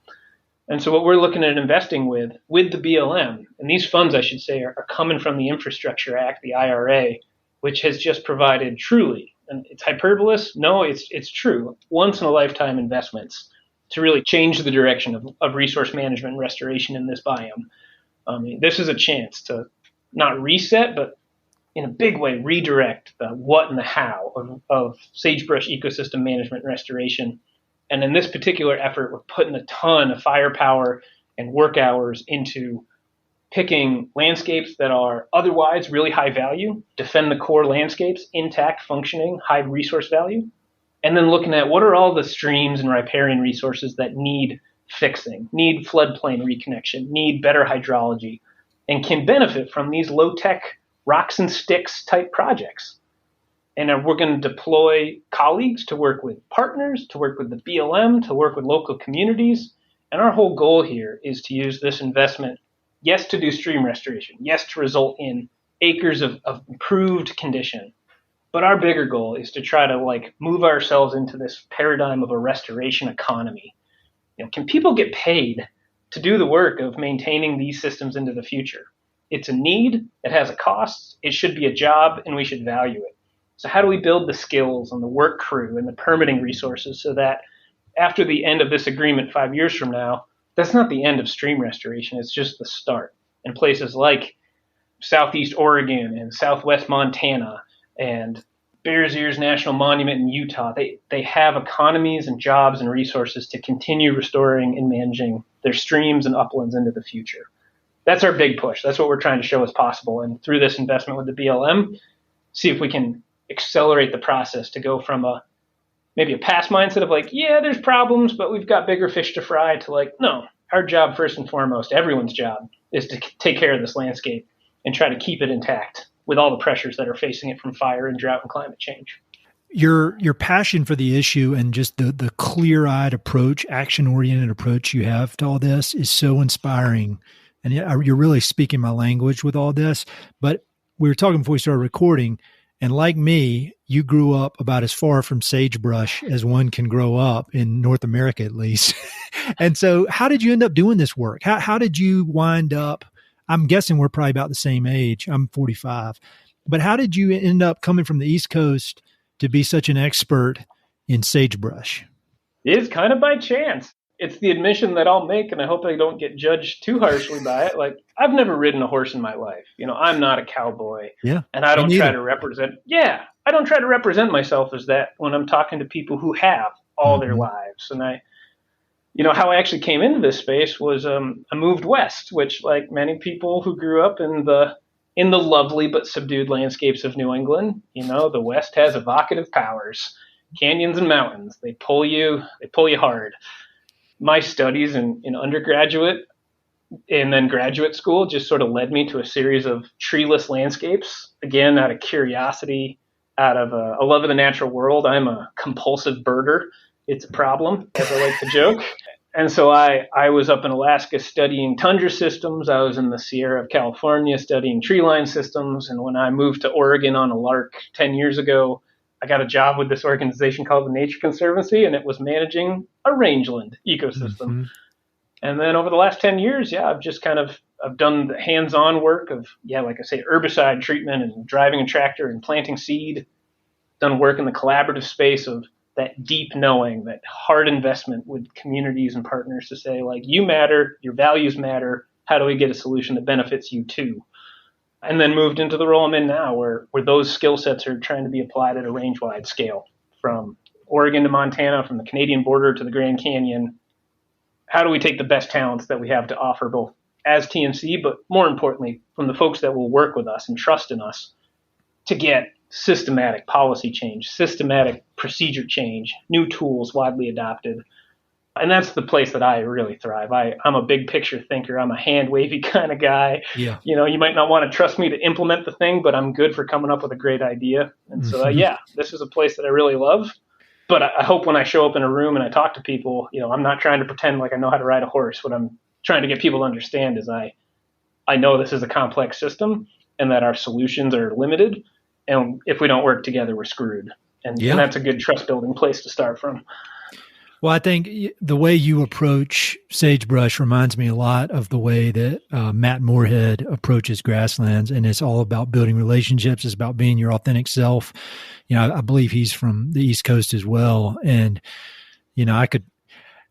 And so what we're looking at investing with the BLM, and these funds, I should say, are coming from the Infrastructure Act, the IRA, which has just provided truly, and it's hyperbolous, no, it's true, once in a lifetime investments to really change the direction of resource management and restoration in this biome. This is a chance to not reset, but in a big way, redirect the what and the how of sagebrush ecosystem management and restoration. And in this particular effort, we're putting a ton of firepower and work hours into picking landscapes that are otherwise really high value, defend the core landscapes, intact, functioning, high resource value, and then looking at what are all the streams and riparian resources that need fixing, need floodplain reconnection, need better hydrology, and can benefit from these low-tech rocks and sticks type projects. And we're going to deploy colleagues to work with partners, to work with the BLM, to work with local communities. And our whole goal here is to use this investment, yes, to do stream restoration, yes, to result in acres of improved condition. But our bigger goal is to try to move ourselves into this paradigm of a restoration economy. Can people get paid to do the work of maintaining these systems into the future? It's a need, it has a cost, it should be a job, and we should value it. So how do we build the skills and the work crew and the permitting resources so that after the end of this agreement 5 years from now, that's not the end of stream restoration, it's just the start. In places like Southeast Oregon and Southwest Montana and Bears Ears National Monument in Utah, they have economies and jobs and resources to continue restoring and managing their streams and uplands into the future. That's our big push. That's what we're trying to show is possible. And through this investment with the BLM, see if we can accelerate the process to go from maybe a past mindset of yeah, there's problems, but we've got bigger fish to fry, to no, our job first and foremost, everyone's job, is to take care of this landscape and try to keep it intact with all the pressures that are facing it from fire and drought and climate change. Your passion for the issue and just the clear-eyed approach, action-oriented approach you have to all this is so inspiring. And you're really speaking my language with all this. But we were talking before we started recording, and like me, you grew up about as far from sagebrush as one can grow up in North America, at least. And so how did you end up doing this work? How did you wind up? I'm guessing we're probably about the same age. I'm 45. But how did you end up coming from the East Coast to be such an expert in sagebrush? It is kind of by chance. It's the admission that I'll make, and I hope I don't get judged too harshly by it. I've never ridden a horse in my life. I'm not a cowboy. Yeah. And I don't try to represent. Yeah. I don't try to represent myself as that when I'm talking to people who have all their lives. And how I actually came into this space was I moved west, which, like many people who grew up in the lovely but subdued landscapes of New England, the West has evocative powers, canyons and mountains. They pull you hard. My studies in undergraduate and then graduate school just sort of led me to a series of treeless landscapes, again, out of curiosity, out of a love of the natural world. I'm a compulsive birder. It's a problem, as I like to joke. And so I was up in Alaska studying tundra systems. I was in the Sierra of California studying tree line systems. And when I moved to Oregon on a lark 10 years ago, I got a job with this organization called the Nature Conservancy, and it was managing a rangeland ecosystem. Mm-hmm. And then over the last 10 years, I've just I've done the hands-on work of, like I say, herbicide treatment and driving a tractor and planting seed, done work in the collaborative space of that deep knowing, that hard investment with communities and partners to say, you matter, your values matter, how do we get a solution that benefits you too? And then moved into the role I'm in now, where those skill sets are trying to be applied at a range-wide scale, from Oregon to Montana, from the Canadian border to the Grand Canyon. How do we take the best talents that we have to offer, both as TNC, but more importantly, from the folks that will work with us and trust in us, to get systematic policy change, systematic procedure change, new tools widely adopted. And that's the place that I really thrive. I'm a big picture thinker. I'm a hand wavy kind of guy. Yeah. You might not want to trust me to implement the thing, but I'm good for coming up with a great idea. And so, this is a place that I really love. But I hope when I show up in a room and I talk to people, I'm not trying to pretend like I know how to ride a horse. What I'm trying to get people to understand is I I know this is a complex system and that our solutions are limited. And if we don't work together, we're screwed. And that's a good trust building place to start from. Well, I think the way you approach sagebrush reminds me a lot of the way that Matt Moorhead approaches grasslands, and it's all about building relationships. It's about being your authentic self. I believe he's from the East Coast as well, and I could.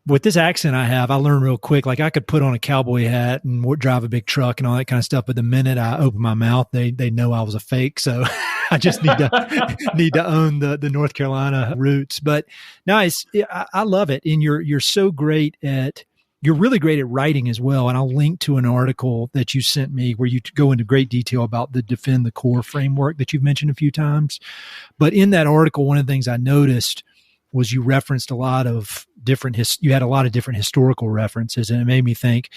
With this accent I have, I learned real quick. Like I could put on a cowboy hat and drive a big truck and all that kind of stuff. But the minute I open my mouth, they know I was a fake. So I just need to own the North Carolina roots. But nice, I love it. And you're really great at writing as well. And I'll link to an article that you sent me where you go into great detail about the Defend the Core framework that you've mentioned a few times. But in that article, one of the things I noticed was you referenced a lot of you had a lot of different historical references, and it made me think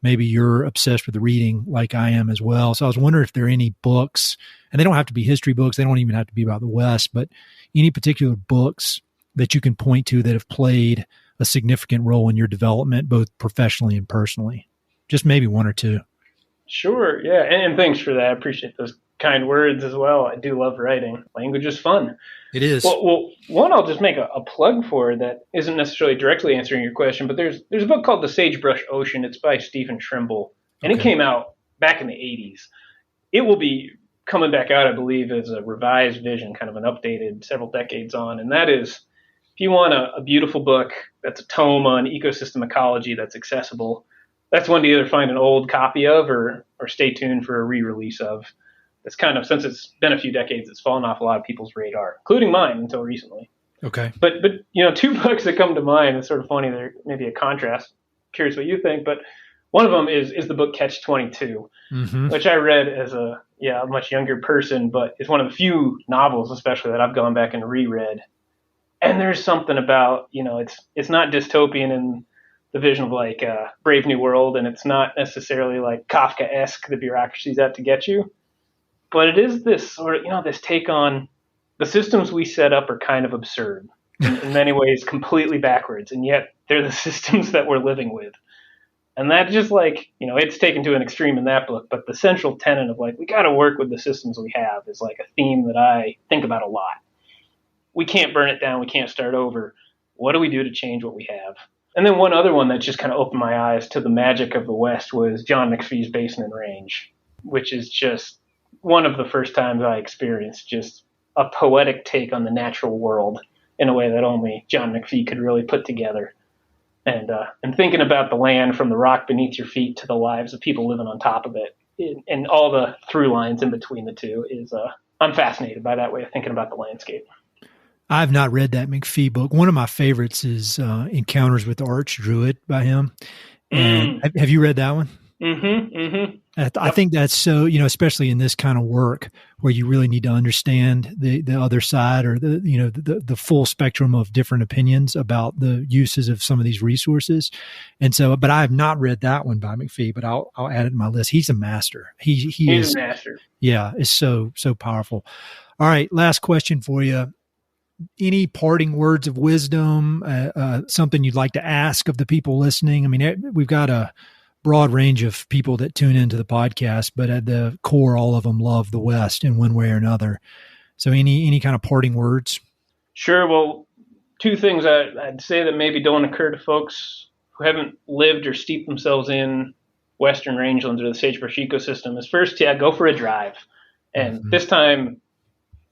maybe you're obsessed with reading like I am as well. So I was wondering if there are any books, and they don't have to be history books. They don't even have to be about the West, but any particular books that you can point to that have played a significant role in your development, both professionally and personally. Just maybe one or two. Sure. Yeah. And thanks for that. I appreciate those kind words as well. I do love writing. Language is fun. It is. Well, one I'll just make a plug for that isn't necessarily directly answering your question, but there's a book called The Sagebrush Ocean. It's by Stephen Trimble, and It came out back in the 80s. It will be coming back out, I believe, as a revised vision, kind of an updated several decades on. And that is, if you want a beautiful book that's a tome on ecosystem ecology that's accessible, that's one to either find an old copy of or stay tuned for a re-release of. It's kind of, since it's been a few decades, it's fallen off a lot of people's radar, including mine until recently. Okay. But two books that come to mind, it's sort of funny, they're maybe a contrast. Curious what you think, but one of them is the book Catch-22, which I read as a much younger person, but it's one of the few novels, especially, that I've gone back and reread. And there's something about, it's not dystopian in the vision of like Brave New World, and it's not necessarily like Kafka-esque, the bureaucracy's out to get you. But it is this sort of, this take on the systems we set up are kind of absurd, in many ways completely backwards, and yet they're the systems that we're living with. And that just like, it's taken to an extreme in that book, but the central tenet of like, we got to work with the systems we have is like a theme that I think about a lot. We can't burn it down. We can't start over. What do we do to change what we have? And then one other one that just kind of opened my eyes to the magic of the West was John McPhee's Basin and Range, which is just one of the first times I experienced just a poetic take on the natural world in a way that only John McPhee could really put together. And thinking about the land from the rock beneath your feet to the lives of people living on top of it, and all the through lines in between the two is, I'm fascinated by that way of thinking about the landscape. I've not read that McPhee book. One of my favorites is Encounters with the Archdruid by him. And have you read that one? I think that's so, especially in this kind of work where you really need to understand the other side, or the full spectrum of different opinions about the uses of some of these resources. And so, but I have not read that one by McPhee, but I'll add it to my list. He's a master. He's a master. Yeah. It's so powerful. All right. Last question for you. Any parting words of wisdom, something you'd like to ask of the people listening? I mean, we've got a broad range of people that tune into the podcast, but at the core, all of them love the West in one way or another. So any kind of parting words? Sure. Well, two things I'd say that maybe don't occur to folks who haven't lived or steeped themselves in Western rangelands or the sagebrush ecosystem is first, go for a drive. And this time,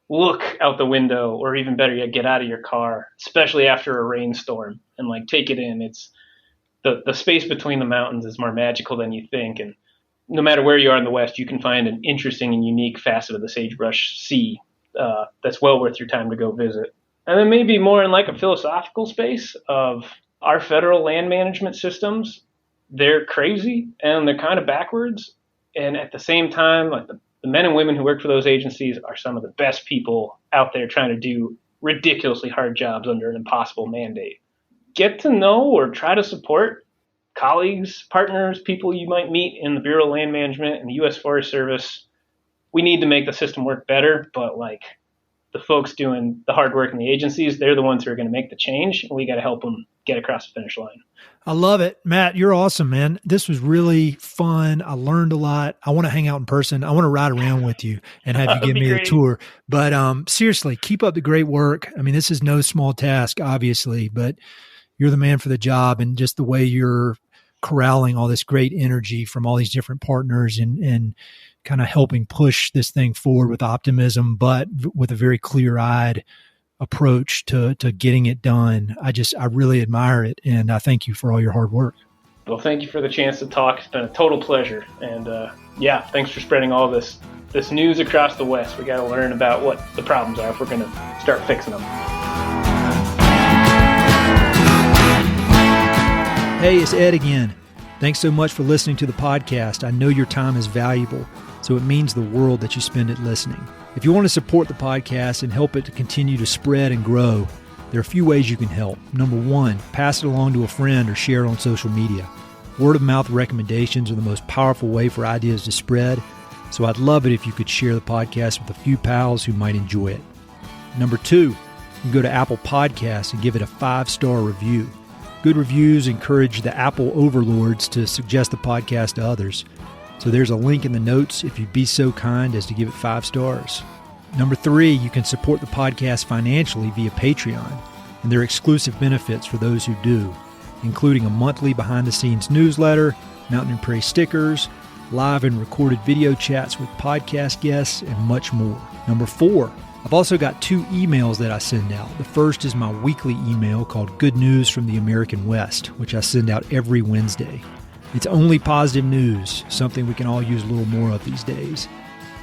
look out the window, or even better yet, get out of your car, especially after a rainstorm, and like take it in. It's the space between the mountains is more magical than you think. And no matter where you are in the West, you can find an interesting and unique facet of the Sagebrush Sea that's well worth your time to go visit. And then maybe more in like a philosophical space of our federal land management systems. They're crazy and they're kind of backwards. And at the same time, like the men and women who work for those agencies are some of the best people out there trying to do ridiculously hard jobs under an impossible mandate. Get to know or try to support colleagues, partners, people you might meet in the Bureau of Land Management and the U.S. Forest Service. We need to make the system work better, but like the folks doing the hard work in the agencies, they're the ones who are going to make the change, and we got to help them get across the finish line. I love it. Matt, you're awesome, man. This was really fun. I learned a lot. I want to hang out in person. I want to ride around with you and have you give me a tour. But seriously, keep up the great work. I mean, this is no small task, obviously, but you're the man for the job, and just the way you're corralling all this great energy from all these different partners and kind of helping push this thing forward with optimism, but with a very clear-eyed approach to getting it done. I really admire it, and I thank you for all your hard work. Well, thank you for the chance to talk. It's been a total pleasure. And thanks for spreading all this news across the West. We got to learn about what the problems are if we're going to start fixing them. Hey, it's Ed again. Thanks so much for listening to the podcast. I know your time is valuable, so it means the world that you spend it listening. If you want to support the podcast and help it to continue to spread and grow, there are a few ways you can help. Number one, pass it along to a friend or share it on social media. Word of mouth recommendations are the most powerful way for ideas to spread, so I'd love it if you could share the podcast with a few pals who might enjoy it. Number two, you can go to Apple Podcasts and give it a 5-star review. Good reviews encourage the Apple overlords to suggest the podcast to others. So there's a link in the notes if you'd be so kind as to give it 5 stars. Number 3, you can support the podcast financially via Patreon, and there are exclusive benefits for those who do, including a monthly behind-the-scenes newsletter, Mountain and Prairie stickers, live and recorded video chats with podcast guests, and much more. Number 4, I've also got 2 emails that I send out. The first is my weekly email called Good News from the American West, which I send out every Wednesday. It's only positive news, something we can all use a little more of these days.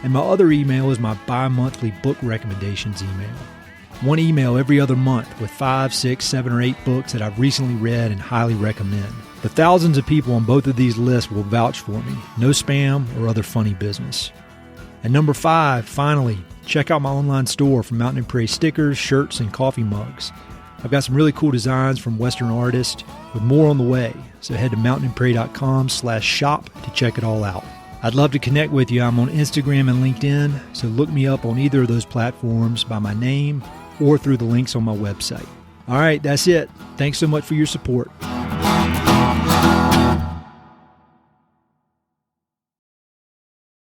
And my other email is my bi-monthly book recommendations email. One email every other month with 5, 6, 7, or 8 books that I've recently read and highly recommend. The thousands of people on both of these lists will vouch for me. No spam or other funny business. And number 5, finally, check out my online store for Mountain and Prairie stickers, shirts, and coffee mugs. I've got some really cool designs from Western artists with more on the way. So head to mountainandprairie.com/shop to check it all out. I'd love to connect with you. I'm on Instagram and LinkedIn, so look me up on either of those platforms by my name or through the links on my website. All right, that's it. Thanks so much for your support.